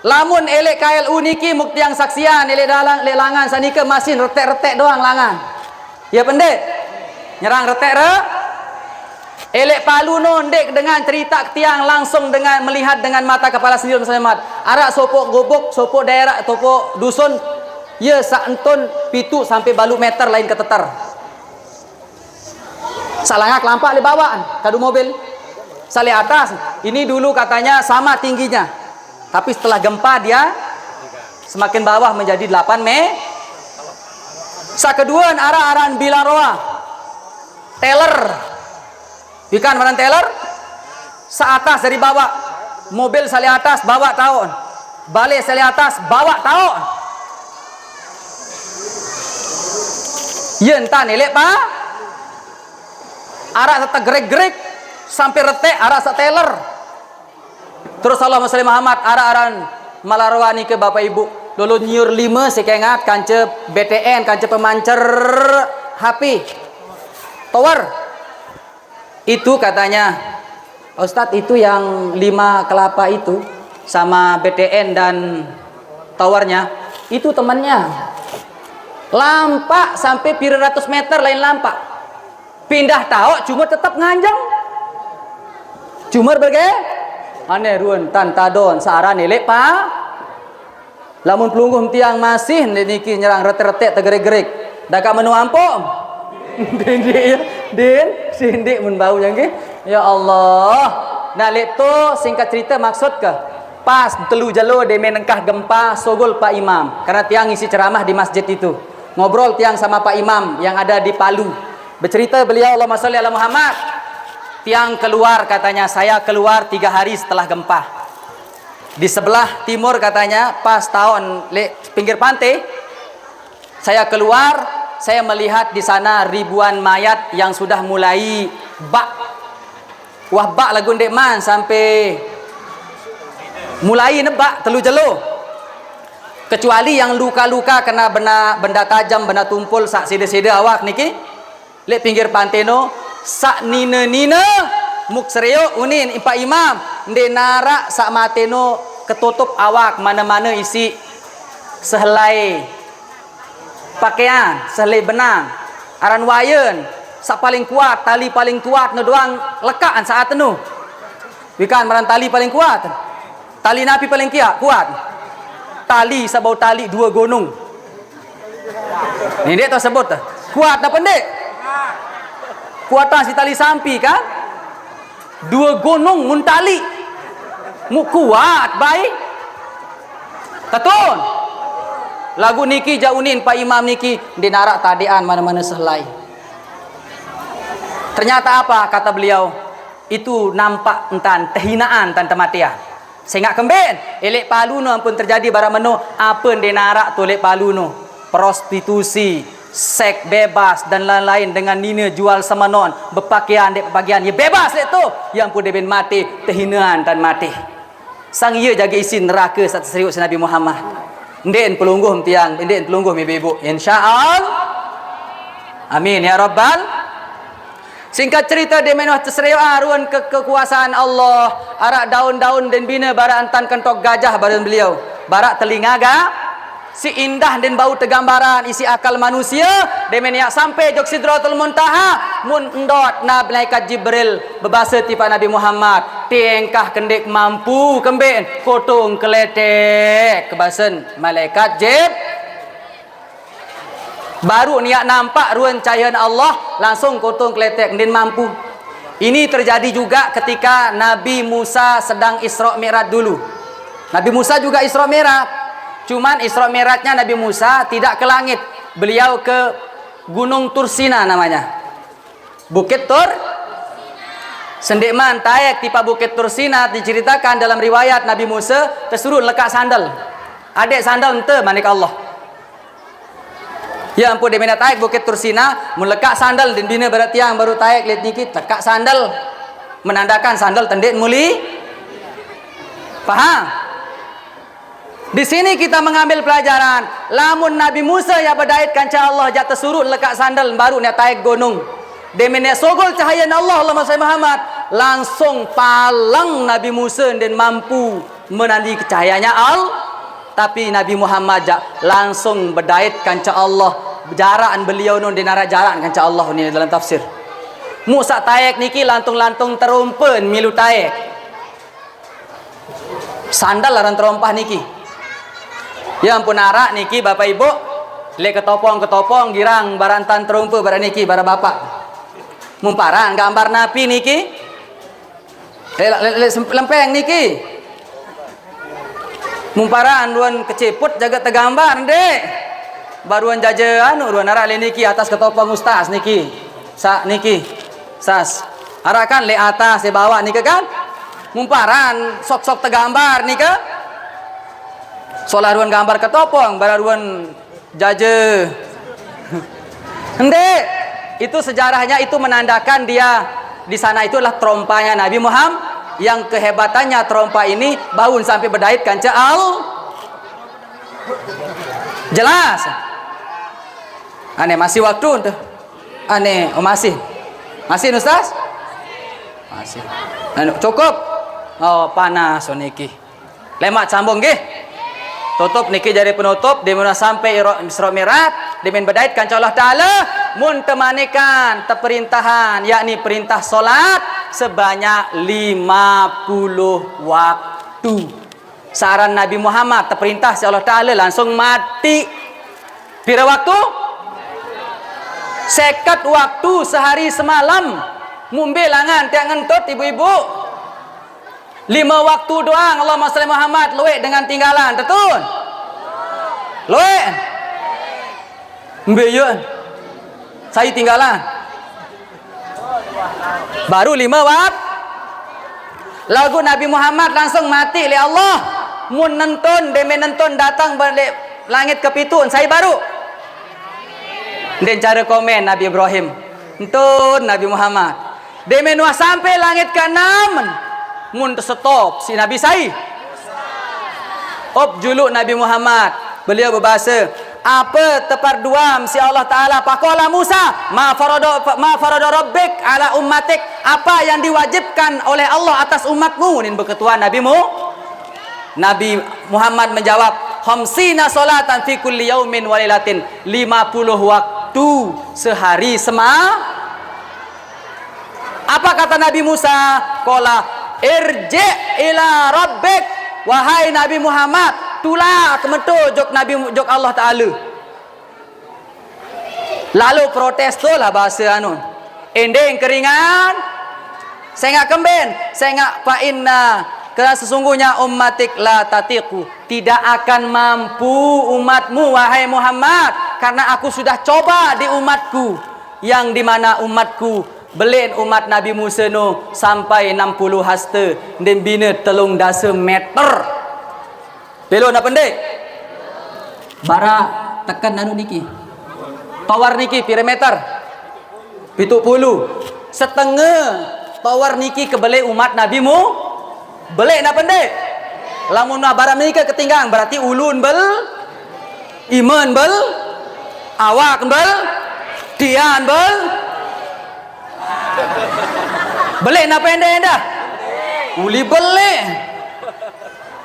Lamun elek KLU niki mukti yang saksian elek dalang elek langan sanika masin retek-retek doang langan. Ya pendek. Nyerang retek re. Elek Palu no ndek dengan cerita tiang langsung dengan melihat dengan mata kepala sendiri Muslimat. Arak sopok gobok, sopok daerah, sopok dusun. Ya saentun pitu sampai balu meter lain keteter. Salangak lampak le bawaan kadu mobil. Sali atas. Ini dulu katanya sama tingginya. Tapi setelah gempa dia semakin bawah menjadi 8 meter. Sakeduan arah-arahan Bilaroa. Teller. Ikan mana teller? Seatas dari bawah. Mobil sali atas bawa tahun. Balik sali atas bawa tahun. Yentan elek pa. Arah tetap gerik-gerik sampai retek arah teller. Terus Allah Muhammad arah-arahan Malarwani ke Bapak Ibu. Lolo nyur 5 sekengat kanca BTN, kanca pemancer HP. Tower. Itu katanya Ustadz itu yang 5 kelapa itu sama BTN dan towernya itu temannya lampak sampai pira ratus meter lain lampak pindah tahu cuma tetap nganjang cumar berge aneh ruan tan tadon saran elek pa lamun pelunggum tiang masih niki nyerang retek-retek tegerik-gerik dak menu ampom Den sindik mun bau yang ya Allah. Nah lek tu singkat cerita maksud ke pas telu jalo de menengkah gempa sogol Pak Imam karena tiang isi ceramah di masjid itu. Ngobrol tiang sama Pak Imam yang ada di Palu. Bercerita beliau Allahumma sholli ala Muhammad. Tiang keluar katanya saya keluar 3 hari setelah gempa. Di sebelah timur katanya pas tahun lek pinggir pantai saya keluar. Saya melihat di sana ribuan mayat yang sudah mulai bak. Wah bak lagu ndek man sampai mulai nebak telu jelo. Kecuali yang luka-luka kena benda tajam, benda tumpul sak sida-sida awak niki lek pinggir panteno sak nina-nina muk sereo unin impak imam ndek narak sak mateno ketutup awak mana-mana isi sehelai pakaian, sehelai benang, aran wayen sak paling kuat, tali paling kuat no doang lekaan saat nu. Wikan maran tali paling kuat. Tali napi paling kuat. Tali sabau tali 2 gunung. Ni dek tu sebut tu. Kuat apa pendek? Kuatan si tali sampi kan? 2 gunung mun tali. Mu kuat baik. Tetun. Lagu niki jaunin Pak Imam niki di narak tadean mana-mana sehelai. Ternyata apa kata beliau? Itu nampak entan terhinaan tan tematian. Saya nak kemben elek palu no ampun terjadi barang meno apa denarak tu elek palu no prostitusi, seks bebas dan lain-lain dengan nina jual samanon berpakaian dek bagian ya bebas lek tu yang pun deben mati terhinaan dan mati sang ia jaga isi neraka satu serius Nabi Muhammad ndek pelungguh tiang ndek pelungguh ibu-ibu insyaallah amin ya rabbal. Singkat cerita dia menuh tersereo aruan kekuasaan Allah arak daun-daun dan bina barak antan kentok gajah badan beliau barak telinga si indah dan bau tegambaran isi akal manusia dia menuh sampai jok sidratul muntaha mun endot na malaikat Jibril berbahasa tipa Nabi Muhammad tiengkah kendek mampu kemben kotung keletek kebasan malaikat baru niat nampak ruan cahaya Allah langsung kotong keletek din mampu. Ini terjadi juga ketika Nabi Musa sedang Isra Mi'raj dulu. Nabi Musa juga Isra Mi'raj. Cuman Isra Mi'rajnya Nabi Musa tidak ke langit. Beliau ke Gunung Tursina namanya. Bukit Tur Sendikman tayak tipa Bukit Tursina diceritakan dalam riwayat Nabi Musa tersuruh lekat sandal. Adik sandal ente manik Allah. Ya ampun dia minat taik Bukit Tursina melekat sandal dan bina berat tiang baru taik lihat dikit lekat sandal menandakan sandal tendek muli. Faham? Di sini kita mengambil pelajaran. Lamun Nabi Musa yang berdait kanca Allah jatuh surut lekat sandal baru nak taik gunung. Dia minat sogol cahaya Allah Allahumma salli Muhammad langsung palang Nabi Musa dan mampu menandi cahayanya tapi Nabi Muhammad langsung berdait kanca Allah jaraan beliau nun dinara jaraan kanca Allah ni dalam tafsir. Musa taek niki lantung-lantung terumpen milu taek. Sandal laran terompah niki. Ya ampun arak niki Bapak Ibu le ketopong girang barantan terumpe bara niki bara bapak. Mumparang gambar napi niki. Lempeng niki. Mumparan ruan keceput jaga tegambar dek baruan jaja ruan arak le niki atas ketopong ustaz niki sak niki sas arakan le atas le bawah niki kan mumparan sok-sok tegambar nika solah ruan gambar ketopong baruan jaja ndek itu sejarahnya itu menandakan dia di sana itulah trompanya Nabi Muhammad yang kehebatannya trompa ini baun sampai berdait kanca jelas aneh masih waktu tuh aneh masih Ustaz masih cukup panas niki lemak sambung nggih tutup niki jadi penutup di mana sampai Isra Mi'raj dimin berdait kanca Allah Ta'ala mun temanikan teperintahan yakni perintah solat sebanyak 50 waktu. Saran Nabi Muhammad terperintah si Allah Ta'ala langsung mati. Pira waktu? Sekat waktu sehari semalam. Mumbilangan tiang ngentut ibu-ibu. 5 waktu doang Allahumma shalli Muhammad luwe dengan tinggalan. Betul? Luwe. Mbeyun. Saya tinggalan. Baru 5 waktu. Lagu Nabi Muhammad langsung mati oleh Allah. Mun nonton, deme nonton datang balik langit ke pitun. Saya baru. Dan cara komen Nabi Ibrahim. Nonton Nabi Muhammad. Deme nuah sampai langit ke 6. Mun stop si Nabi saya. juluk Nabi Muhammad. Beliau berbahasa, apa terperduam si Allah Ta'ala, faqala Musa ma farada rabbik ala ummatik, apa yang diwajibkan oleh Allah atas umatmu. Ini berketuan Nabi Muhammad menjawab, khamsina salatan fi kulli yaumin wa lailatin, 50 waktu sehari Apa kata Nabi Musa? Qala irji ila rabbik, wahai Nabi Muhammad, tulak kementu jok Allah Ta'ala. Lalu protes tu lah bahasa ending keringan, saya ngak kemben, saya ngak fa'inna, kerana sesungguhnya ummatik la tatiku, tidak akan mampu umatmu wahai Muhammad, karena aku sudah coba di umatku, yang dimana umatku belin umat Nabi Musa no sampai 60 hasta dan bina 3 meter. Belum nak pendek. Bara tekan niki. Tower niki pira meter? 70. Setengah tower niki kebelai umat Nabi mu. Belai nak pendek. Lamun nak barang niki ketinggang berarti ulun bel, iman bel, awak bel, dian bel. Belai nak pendek dah. Uli belai.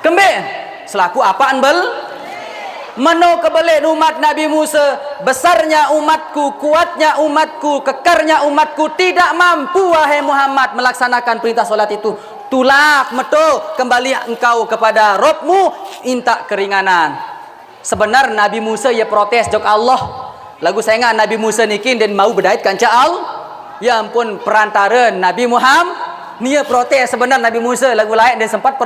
Kembali. Selaku apaan bel? Mano kebalik umat Nabi Musa, besarnya umatku, kuatnya umatku, kekarnya umatku, tidak mampu wahai Muhammad melaksanakan perintah solat itu. Tulak metu kembali engkau kepada Rabbmu, minta keringanan. Sebenar Nabi Musa ia protes jok Allah. Lagu saya ingat Nabi Musa niki dan mau berdait kanca Allah. Ya ampun, perantara Nabi Muhammad ni protes sebenar Nabi Musa lagu lain dan sempat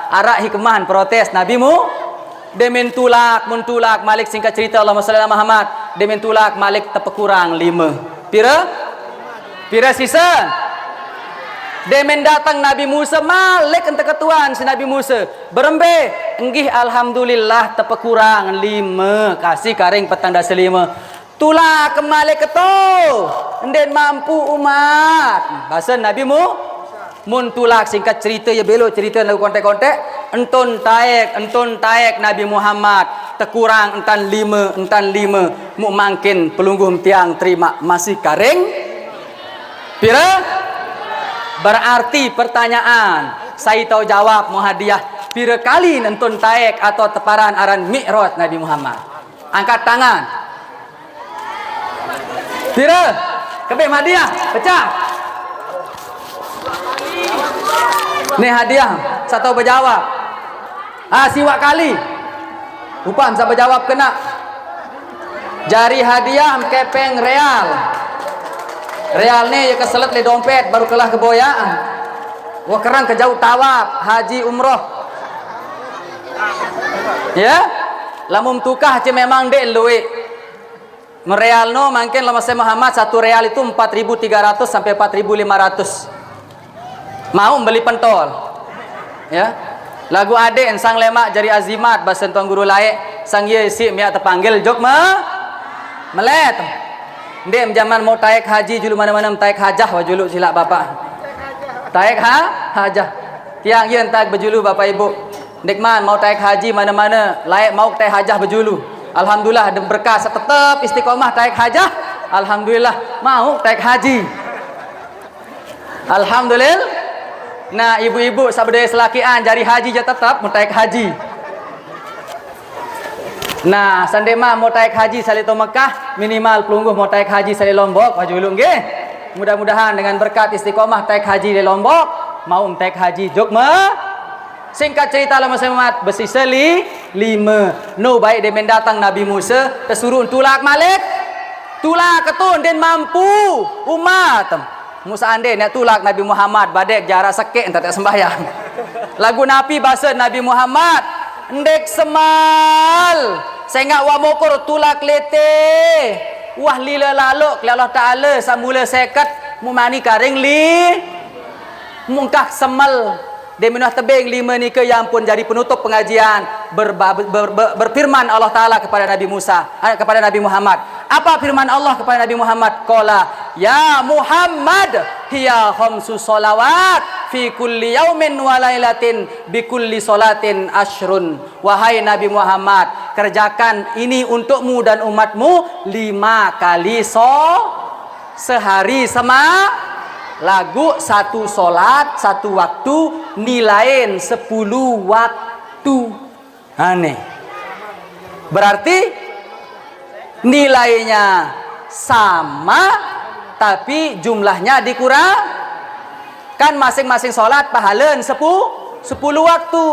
arak hikmahan protes Nabi mu demen tulak muntulak Malik singkat cerita Allahumma salli ala Muhammad demen tulak Malik terpekurang 5 pira sisa demen datang Nabi Musa Malik ente ketuan si Nabi Musa berembe enggih alhamdulillah terpekurang 5 kasih karing petang dasa 5 tulak ke Malik ketu den mampu umat bahasa Nabi mu mun tulak singkat cerita ya belok cerita lagu kontek-kontek entun taek Nabi Muhammad terkurang entan 5 mu mangkin pelungguh tiang terima masih karing pira berarti pertanyaan saya tahu jawab mau hadiah pira kali entun taek atau teparan aran mi'raj Nabi Muhammad angkat tangan pira kebe hadiah pecah. Ni hadiah satu berjawab. Siwak kali. Upam siapa berjawab kena. Jari hadiah kepeng real. Real ni ya keselet le dompet baru kelah keboyaan. Wah kerang ke jauh tawaf haji umroh. Ya? Lamun tukah je memang dek luwe. Mereal no mungkin lama saya Muhammad 1 real itu 4.300 sampai 4.500. Mau beli pentol ya lagu adek sang lemak jari azimat bahasa tuan guru laik sang ye si mia terpanggil jok melet ndek zaman mau taik haji julu mana-mana taik hajah wa julu silap bapak taik hajah tiang ye entak berjulu bapak ibu ndek man mau taik haji mana-mana laik mau taik hajah berjulu alhamdulillah ada berkah tetap istiqomah taik hajah alhamdulillah mau taik haji alhamdulillah. Nah ibu-ibu sabdaya selakian jari haji je tetap mau taik haji. Nah sandema mau taik haji sali to Mekah minimal pelungguh mau taik haji sali Lombok wajib ulung nggih. Mudah-mudahan dengan berkat istiqomah taik haji di Lombok mau taik haji jok singkat cerita lama semat bersisa 5 no baik dia mendatang Nabi Musa tersuruh tulak Malik tulak ketun dan mampu umat Musa ande nak tulak Nabi Muhammad badek jarak sekek tak sembahyang. Lagu Nabi bahasa Nabi Muhammad ndek semal. Saya ngak wa mokur tulak lete. Wah lila laluk Allah Taala samula sekat mumani karing li. Mungkah semal deminah tebing 5 ni ke yang pun jadi penutup pengajian berfirman Allah Taala kepada Nabi Musa kepada Nabi Muhammad. Apa firman Allah kepada Nabi Muhammad? Qala ya Muhammad hiya khamsu sholawat fi kulli yaumin wa lailatin bi kulli salatin asyrun. Wahai Nabi Muhammad, kerjakan ini untukmu dan umatmu 5 kali sehari sama lagu 1 solat 1 waktu nilain 10 waktu. Aneh. Berarti nilainya sama tapi jumlahnya dikurang. Kan masing-masing solat pahalan 10 waktu.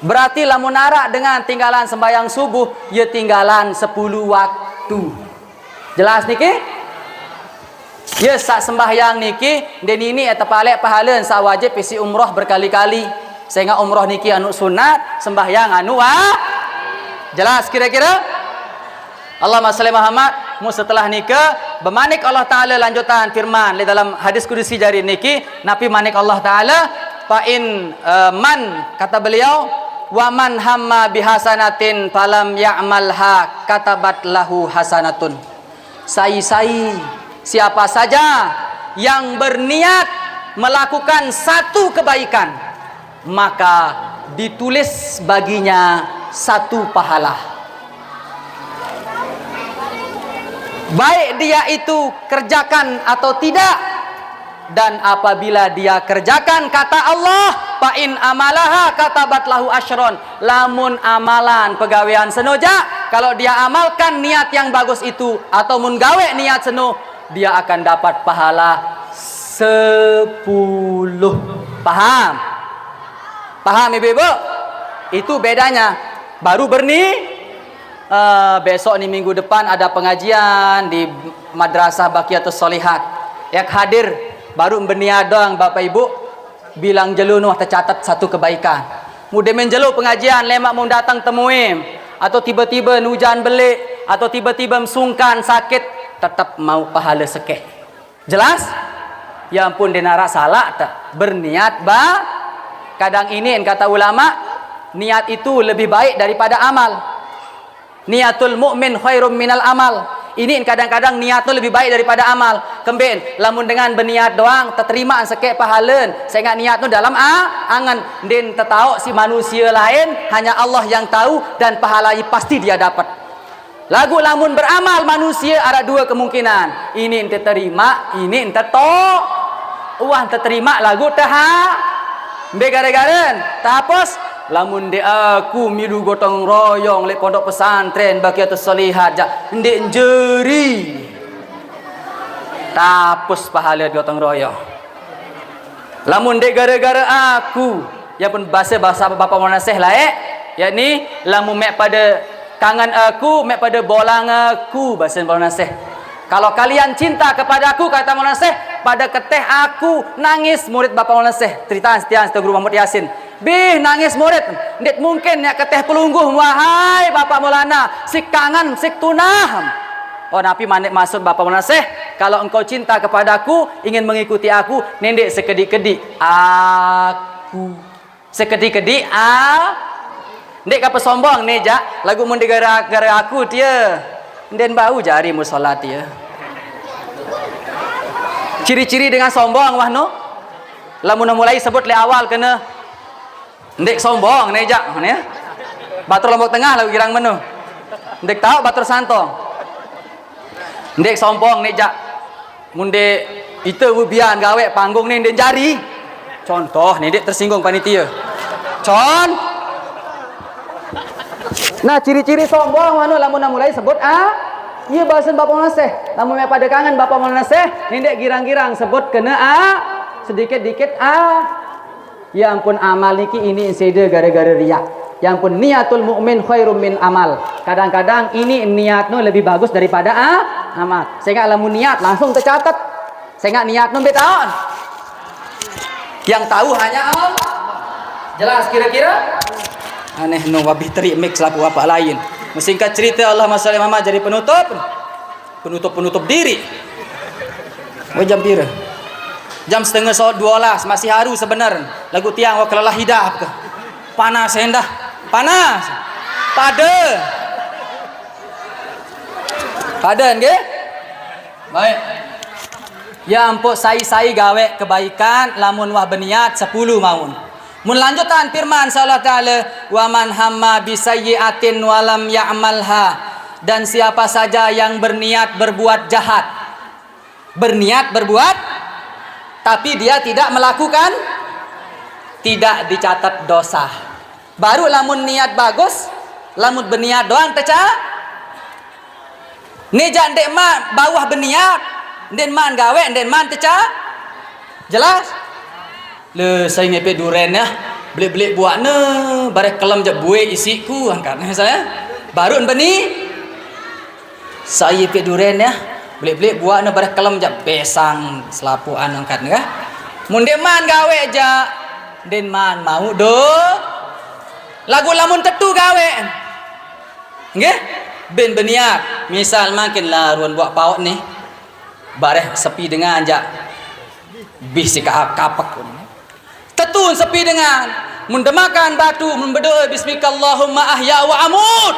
Berarti lamun narak dengan tinggalan sembahyang subuh, ya tinggalan 10 waktu. Jelas niki? Ya sak sembahyang niki den ini eta palek pahalan sa wajib isi umroh berkali-kali. Sehingga umroh niki anu sunat, sembahyang anu jelas kira-kira? Allahumma shalli Muhammad. Setelah nikah bermanik Allah Ta'ala lanjutan firman di dalam hadis kudusi jari niki Nabi manik Allah Ta'ala fa in man kata beliau wa man hamma bihasanatin falam ya'malha katabat lahu hasanatun. Siapa saja yang berniat melakukan satu kebaikan maka ditulis baginya 1 pahala. Baik dia itu kerjakan atau tidak. Dan apabila dia kerjakan kata Allah fa in amalaha katabat lahu asyron. Lamun amalan pegawaian senoja, kalau dia amalkan niat yang bagus itu atau mun gawe niat seno, dia akan dapat pahala 10. Paham? Paham ibu-ibu? Itu bedanya. Baru besok nih minggu depan ada pengajian di Madrasah Baqiyatus Sholihat. Yang hadir baru berniat doang Bapak Ibu bilang jelu noh tercatat 1 kebaikan. Mudah menjelu pengajian lemak mau datang temuin atau tiba-tiba hujan belik atau tiba-tiba sungkan sakit tetap mau pahala sekeh. Jelas? Ya ampun denara salah tak berniat kadang ini kata ulama niat itu lebih baik daripada amal. Niatul mukmin khairum minal amal. Ini kadang-kadang niat tu lebih baik daripada amal. Kembin, lamun dengan berniat doang terterima sekek pahalan. Saya ingat niat tu dalam angan. Den tertahu si manusia lain hanya Allah yang tahu dan pahalanya pasti dia dapat. Lagu lamun beramal manusia ada 2 kemungkinan. Ini ente terima, ini ente tok. Uang terterima lagu taha. Begare-garen, tahapos. Lamun de aku milu gotong royong lek pondok pesantren Baqiyatus Sholihat ndek jeri tapus pahala gotong royong. Lamun dek gara-gara aku ya pun bahasa Bapak Monaseh lah yakni lamun mek pada kangen aku mek pada bolang aku bahasa Monaseh. Kalau kalian cinta kepada aku kata Monaseh pada keteh aku nangis murid Bapak Monaseh cerita setian Guru Muhammad Yasin. Bih nangis murid, ndet mungkin ya keteh pelungguh wahai Bapak Maulana, sik kangen, sik tunah. Oh Nabi manik maksud Bapak Monaseh, kalau engkau cinta kepadaku, ingin mengikuti aku, nendek sekedik-kedik aku. Sekedik-kedik ndek apa sombong nih jak, lagu mun gara-gara aku dia. Nden bau jari musolat dia. Ciri-ciri dengan sombong wah no. Lamun mulai sebut le awal kena ndek sombong nih jak ya. Batur Lombok Tengah lagu girang menu. Ndek tahu Batur Santong. Ndek sombong nih jak. Munde itu ubian gawe panggung nih ndek jari. Contoh nih ndek tersinggung panitia. Nah ciri-ciri sombong manu lamun mulai sebut iya bahasan Bapak Monaseh. Lamun pada kangen Bapak Monaseh nih ndek girang-girang sebut kena sedikit-dikit ya ampun amal niki ini insede gara-gara riak. Ya ampun niatul mukmin khairum min amal. Kadang-kadang ini niatnya lebih bagus daripada amal. Sehingga lamun niat langsung tercatat. Sehingga niatnya betaon. Yang tahu hanya Allah. Jelas kira-kira? Aneh no wabi teri mix laku apa lain. Singkat cerita Allah masalah mama jadi penutup diri. Jam pira? Jam setengah 12 masih haru sebenarnya lagu tiang wa kelelah hidup ke panas hendah panas pada nggih baik Ya ampun sai gawe kebaikan lamun wah berniat 10 maun. Mun lanjutan firman Allah Ta'ala, wa man hamma bisayyi'atin wa lam ya'malha, dan siapa saja yang berniat berbuat jahat, berniat berbuat tapi dia tidak melakukan, tidak dicatat dosa. Baru lamun niat bagus, lamun berniat doang teca. Nejak ndek man bawah berniat, ndek man gawe, ndek man teca. Jelas? Le saya ngepe duren ya, beli buat ne, barek kelam je buai isiku angkatnya saya. Baru beni, saya pe duren ya, beli buat ne barek kelam je besang selapuan angkatnya. Munde man gawe aja, den man mau do. Lagu lamun tetu gawe, nggih? Ben beniat, misal makin lah ruan buat paut nih, barek sepi dengan aja, bisi kapak. Tetun sepi dengan mendemakan batu memberdoa bismikallahumma ahya wa amut.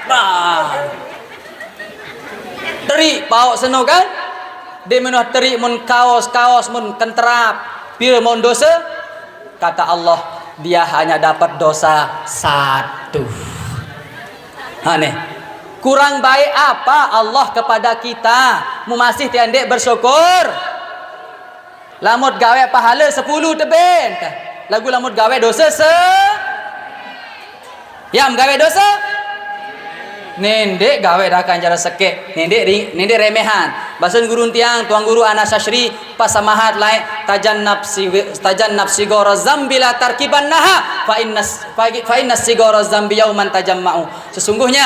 Nah, teri pauk seno kan? Dia menuh teri mun kaos mun kenterap pil mun dosa. Kata Allah, dia hanya dapat dosa 1. Aneh. Kurang baik apa Allah kepada kita? Mu masih tiandek bersyukur. Lamut gawe pahala 10 teben. Lagu lamut gawe dosa Yam gawe dosa? Nendek gawe dakan cara sekek. Nendek remehan. Basun gurun tiang, tuang guru anak syashri pasamahat lai tajan nafsi goro zambila tarkiban naha fa innas sigoro zambi yauman tajamma'u. Sesungguhnya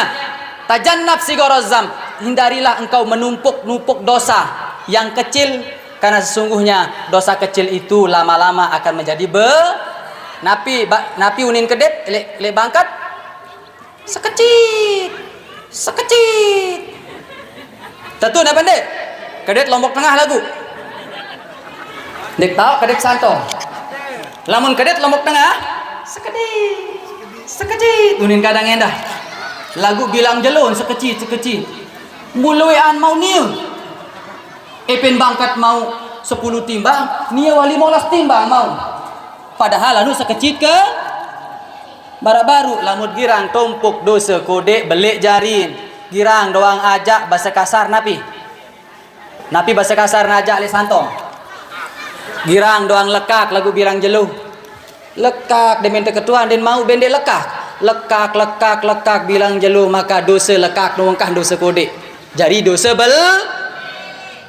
tajan nafsi goro zam, hindarilah engkau menumpuk dosa yang kecil, karena sesungguhnya dosa kecil itu lama-lama akan menjadi napi unin kedet le bangkat sekecil. Tentu nak pendek. Kedet Lombok Tengah lagu. Dek tahu kedet santo. Lamun kedet Lombok Tengah sekecil. Unin kadang endah. Lagu bilang jelun sekecil. Muluan mau niu. Epen bangkat mau 10 timbang, nia wali 15 timbang mau. Padahal anu sekecil ke baru lamut girang tumpuk dosa kode belik jarin. Girang doang ajak bahasa kasar napi bahasa kasar najak le santong. Girang doang lekak lagu birang jeluh. Lekak demen ketuan den mau bende lekak. Lekak bilang jeluh, maka dosa lekak nuangkah dosa kode. Jadi dosa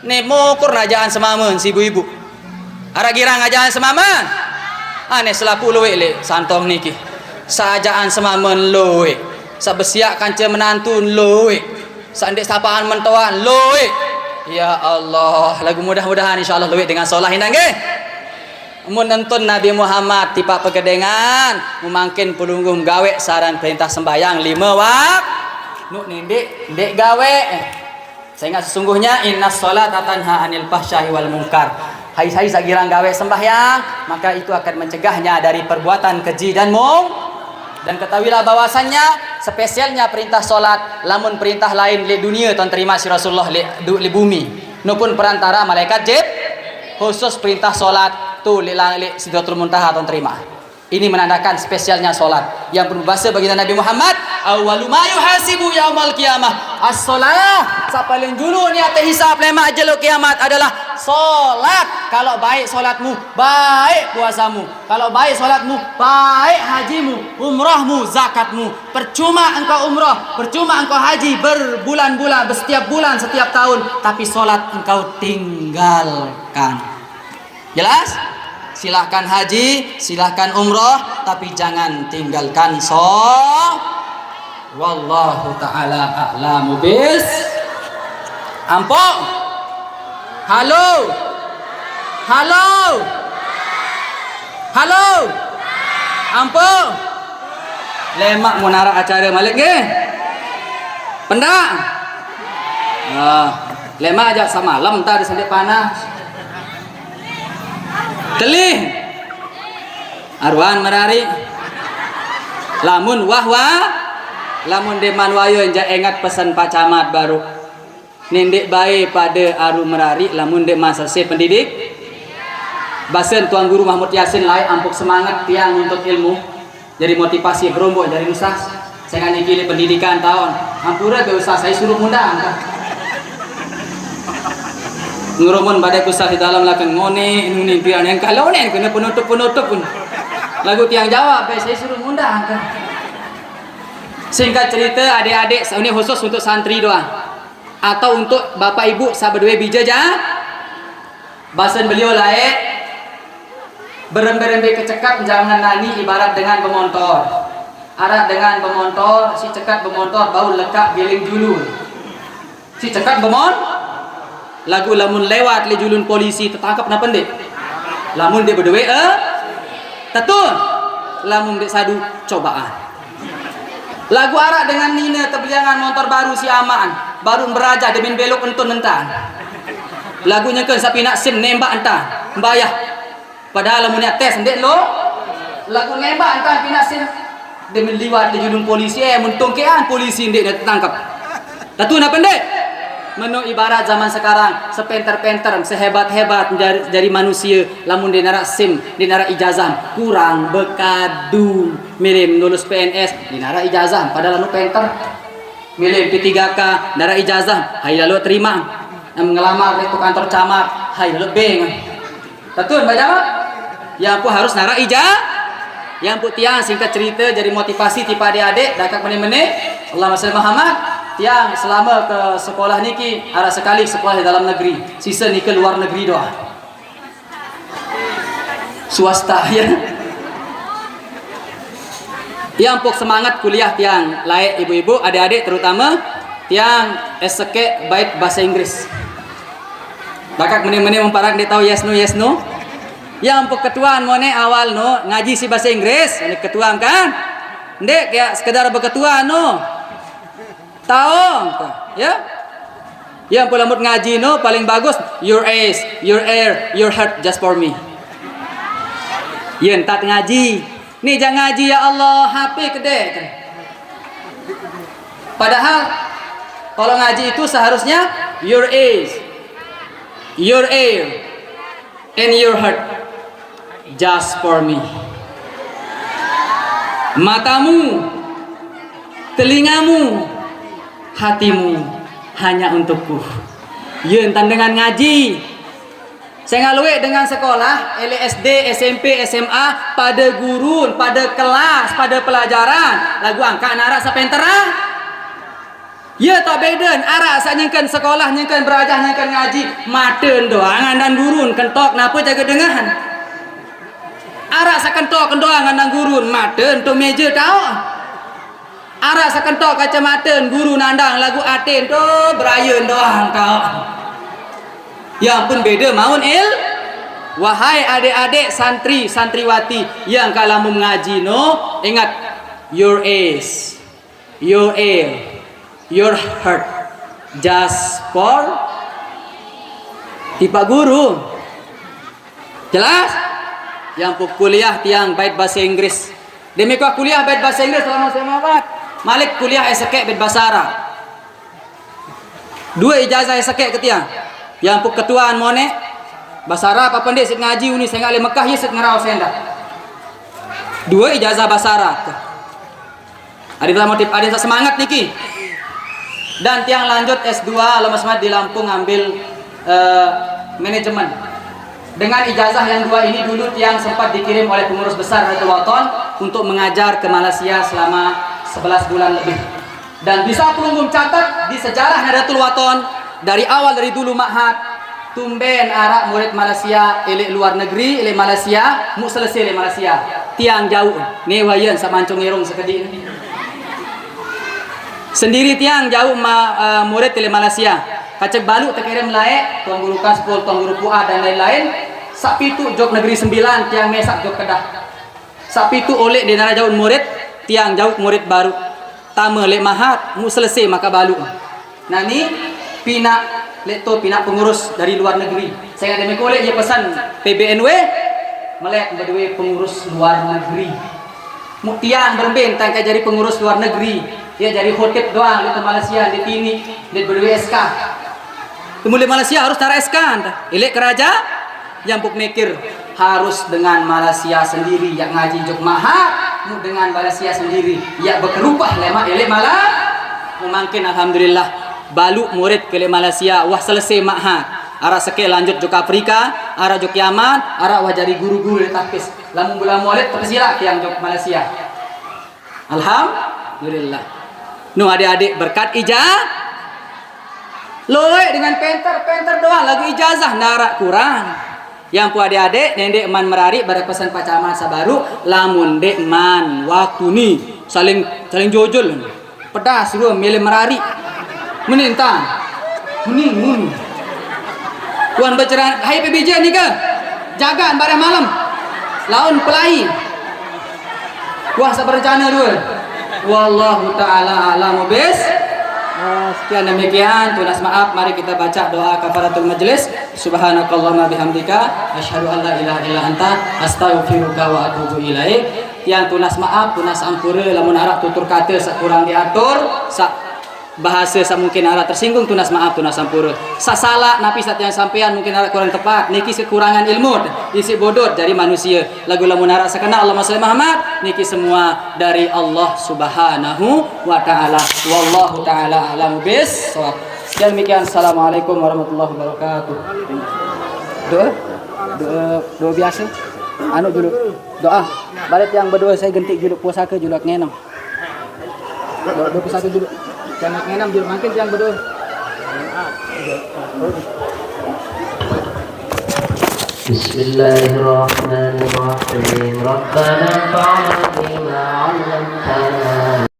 Nemo kur najaan semamen si ibu-ibu. Ara girang ajaan semamen. Aneh selapu loe le santong niki. Sajaan semamen loe. Sabesiak kanca menantun loe. Sandek sapaan mentoan loe. Ya Allah, lagu mudah-mudahan insyaallah loe dengan solah inang nggih. Mun nonton Nabi Muhammad tipa pegedengan, memangkin pulunggum gawe saran perintah sembayang 5 wak. Nuk ndek gawe. Sehingga sesungguhnya innas sholata tanha anil fahsya'i wal munkar. Hai sagirang gawe sembahyang, maka itu akan mencegahnya dari perbuatan keji dan Dan ketahuilah bahwasannya spesialnya perintah solat, lamun perintah lain le dunia tuan terima si Rasulullah le bumi. Nupun perantara malaikat khusus perintah solat tu le Sidratul Muntaha tuan terima. Ini menandakan spesialnya solat. Yang berbahasa bagi Nabi Muhammad, awwalu ma yuhasibu yaumal qiyamah as-shalah. Paling dulu niat hisab lema ajal kiamat adalah solat. Kalau baik solatmu, baik puasamu. Kalau baik solatmu, baik hajimu, umrahmu, zakatmu. Percuma engkau umrah, percuma engkau haji berbulan-bulan, setiap bulan, setiap tahun, tapi solat engkau tinggalkan. Jelas? Silahkan haji, silahkan umrah, tapi jangan tinggalkan wallahu ta'ala a'lamu bis. Ampok. Halo. Ampok. Lemak munara acara malik nggih. Pendak. Lemak aja semalam tadi sampai panas. Telih arwan merari lamun lamun deman wayo inja ingat pesan Pak Camat baru nendek baik pada aru merari lamun dek masa se pendidik basen Tuan Guru Mahmud Yasin lai ampuk semangat tiang untuk ilmu jadi motivasi berombok dari usah saya kan dikili pendidikan tahun hampura ke usah saya suruh muda ngurumun badai kusah di dalam lakan ngone ini tiang yang kalau nih kena penutup pun lagu tiang jawab saya suruh muda singkat cerita adik-adik ini khusus untuk santri doang atau untuk bapak ibu sahabat dua bija bahasan beliau lain berembe-rembe kecekap jangan nani ibarat dengan pemotor arak dengan pemotor si cekat pemotor bau lekak giling julun si cekat bemon lagu lamun lewat le julun polisi tertangkap na pendek lamun dia berdua tetun lamun dia sadu cobaan lagu arak dengan nina terbeliangan motor baru si aman baru beraja demin belok entun entan lagunya kan sapi nak sim nembak entan bayah padahal lamun tes ndek lo lagu nembak entan pinak sim demin liwat di julung polisi muntung kean polisi ndek dia tertangkap tatu na pendek menu ibarat zaman sekarang sepenter-penter sehebat-hebat dari manusia lamun dia narak sim dia narak ijazah kurang bekadu milim lulus PNS dia narak ijazah padahal anu penter milim P3K narak ijazah hai lalu terima ngelamar itu kantor camat hai lalu beng tatun baca yang pun harus narak yang pun tiang singkat cerita jadi motivasi tipe adik-adik dakat menit-menit Allahumma shalli Muhammad tiang selama ke sekolah niki ada sekali sekolah di dalam negeri sisa ni ke luar negeri doa swasta ya tiang pok semangat kuliah tiang layak ibu-ibu adik-adik terutama tiang eseke baik bahasa Inggris dakat menit-menit memparang dia tahu yes no yang ketuaan mone awal no ngaji si bahasa Inggris ini ketuaan kan ndek ya sekedar berketuaan no tahu ya yang pula mut ngaji no paling bagus your eyes your ear your heart just for me yen tat ngaji nih jangan ngaji ya Allah HP gede kan padahal kalau ngaji itu seharusnya your eyes your ear and your heart just for me matamu telingamu hatimu hanya untukku yen dengan ngaji saya ngaluwe dengan sekolah LSD SMP SMA pada gurun pada kelas pada pelajaran lagu angka narak sapentera ya tak beden arak sa nyengkan sekolah nyengkan berajah nyengkan ngaji maten doangan dan gurun kentok napa jaga dengahan arak sa kentok doangan dan gurun maten to meja tau arak sa kentok kacamata guru nandang lagu aten to berayeun doang tau ya pun beda maun wahai adik-adik santri santriwati yang kalau mengaji no ingat your eyes your ear your heart just for tiba guru jelas yang kuliah tiang bait bahasa Inggris demi kuliah bait bahasa Inggris selama semangat Malik kuliah eseke bait bahasa Arab 2 ijazah eseke ketiang yang puk ketuaan mone bahasa Arab apa ndek sit ngaji uni saya ngali Mekah ye sit ngarau senda 2 ijazah bahasa Arab ada motif ada semangat niki dan tiang lanjut S2 lemas mat di Lampung ngambil manajemen dengan ijazah yang 2 ini dulu tiang sempat dikirim oleh pengurus besar Nahdlatul Wathon untuk mengajar ke Malaysia selama 11 bulan lebih dan bisa pelunggum catat di sejarah Nahdlatul Wathon dari awal dari dulu ma'had tumben arak murid Malaysia elek luar negeri elek Malaysia mu selesai elek Malaysia tiang jauh ni wayan samancung irung sekedi sendiri tiang jauh murid elek Malaysia kacek balu terkirim laek tuan guru Kaspol tuan guru Puah dan lain-lain sapitu jog negeri 9 tiang mesak jog Kedah sapitu oleh di nara jauh murid tiang jauh murid baru tama lek mahat mu selesai maka balu nah ni pina leto pina pengurus dari luar negeri saya ada mekolek dia pesan PBNW melek berdua pengurus luar negeri mu tiang berben tangkai jadi pengurus luar negeri dia jadi khotib doang di Malaysia di tini di berdua SK Kemudian Malaysia harus tareskan. Ilik keraja yang buk mikir harus dengan Malaysia sendiri yang ngaji jok mahat mu dengan Malaysia sendiri ya berkerupah lemak ilik malah mungkin alhamdulillah balu murid ke Malaysia wah selesai mahat arah seke lanjut jok Afrika arah jok Yaman arah wah jadi guru-guru takis lamun bulan murid tersilak yang jok Malaysia alhamdulillah nu adik-adik berkat ijazah loe dengan penter doang lagu ijazah narak kurang. Yang pu adik-adik nendek man merari pada pesan Pak Camat Sabaru lamun dek man waktu ni saling jojol pedas dua milih merari menintang mening tuan bercerai hai PBJ ni ke jaga pada malam laun pelai wah berencana dua wallahu taala alam bis. Sekian demikian tunas maaf mari kita baca doa kafaratul majlis subhanakallahumma bihamdika asyhadu an la ilaha illa anta astaghfiruka wa atubu ilaik yang tunas maaf tunas ampura lamun arah tutur kata sakurang diatur bahasa mungkin arah tersinggung tunas maaf tunas ampura salah napi yang sampean mungkin arah kurang tepat niki kekurangan ilmu isi bodoh dari manusia lagu lamun arah sakana Allahumma shalli Muhammad niki semua dari Allah Subhanahu wa taala wallahu taala alam bis shawab. Demikian assalamualaikum warahmatullahi wabarakatuh. Doa biasa anu juluk doa balik yang berdua saya gentik juluk puasa ke juluk ngenong doa puasa ke juluk jangan ngenam juluk makin yang berdua Bismillahirrahmanirrahim Rabbana fa'alna bima 'allamtana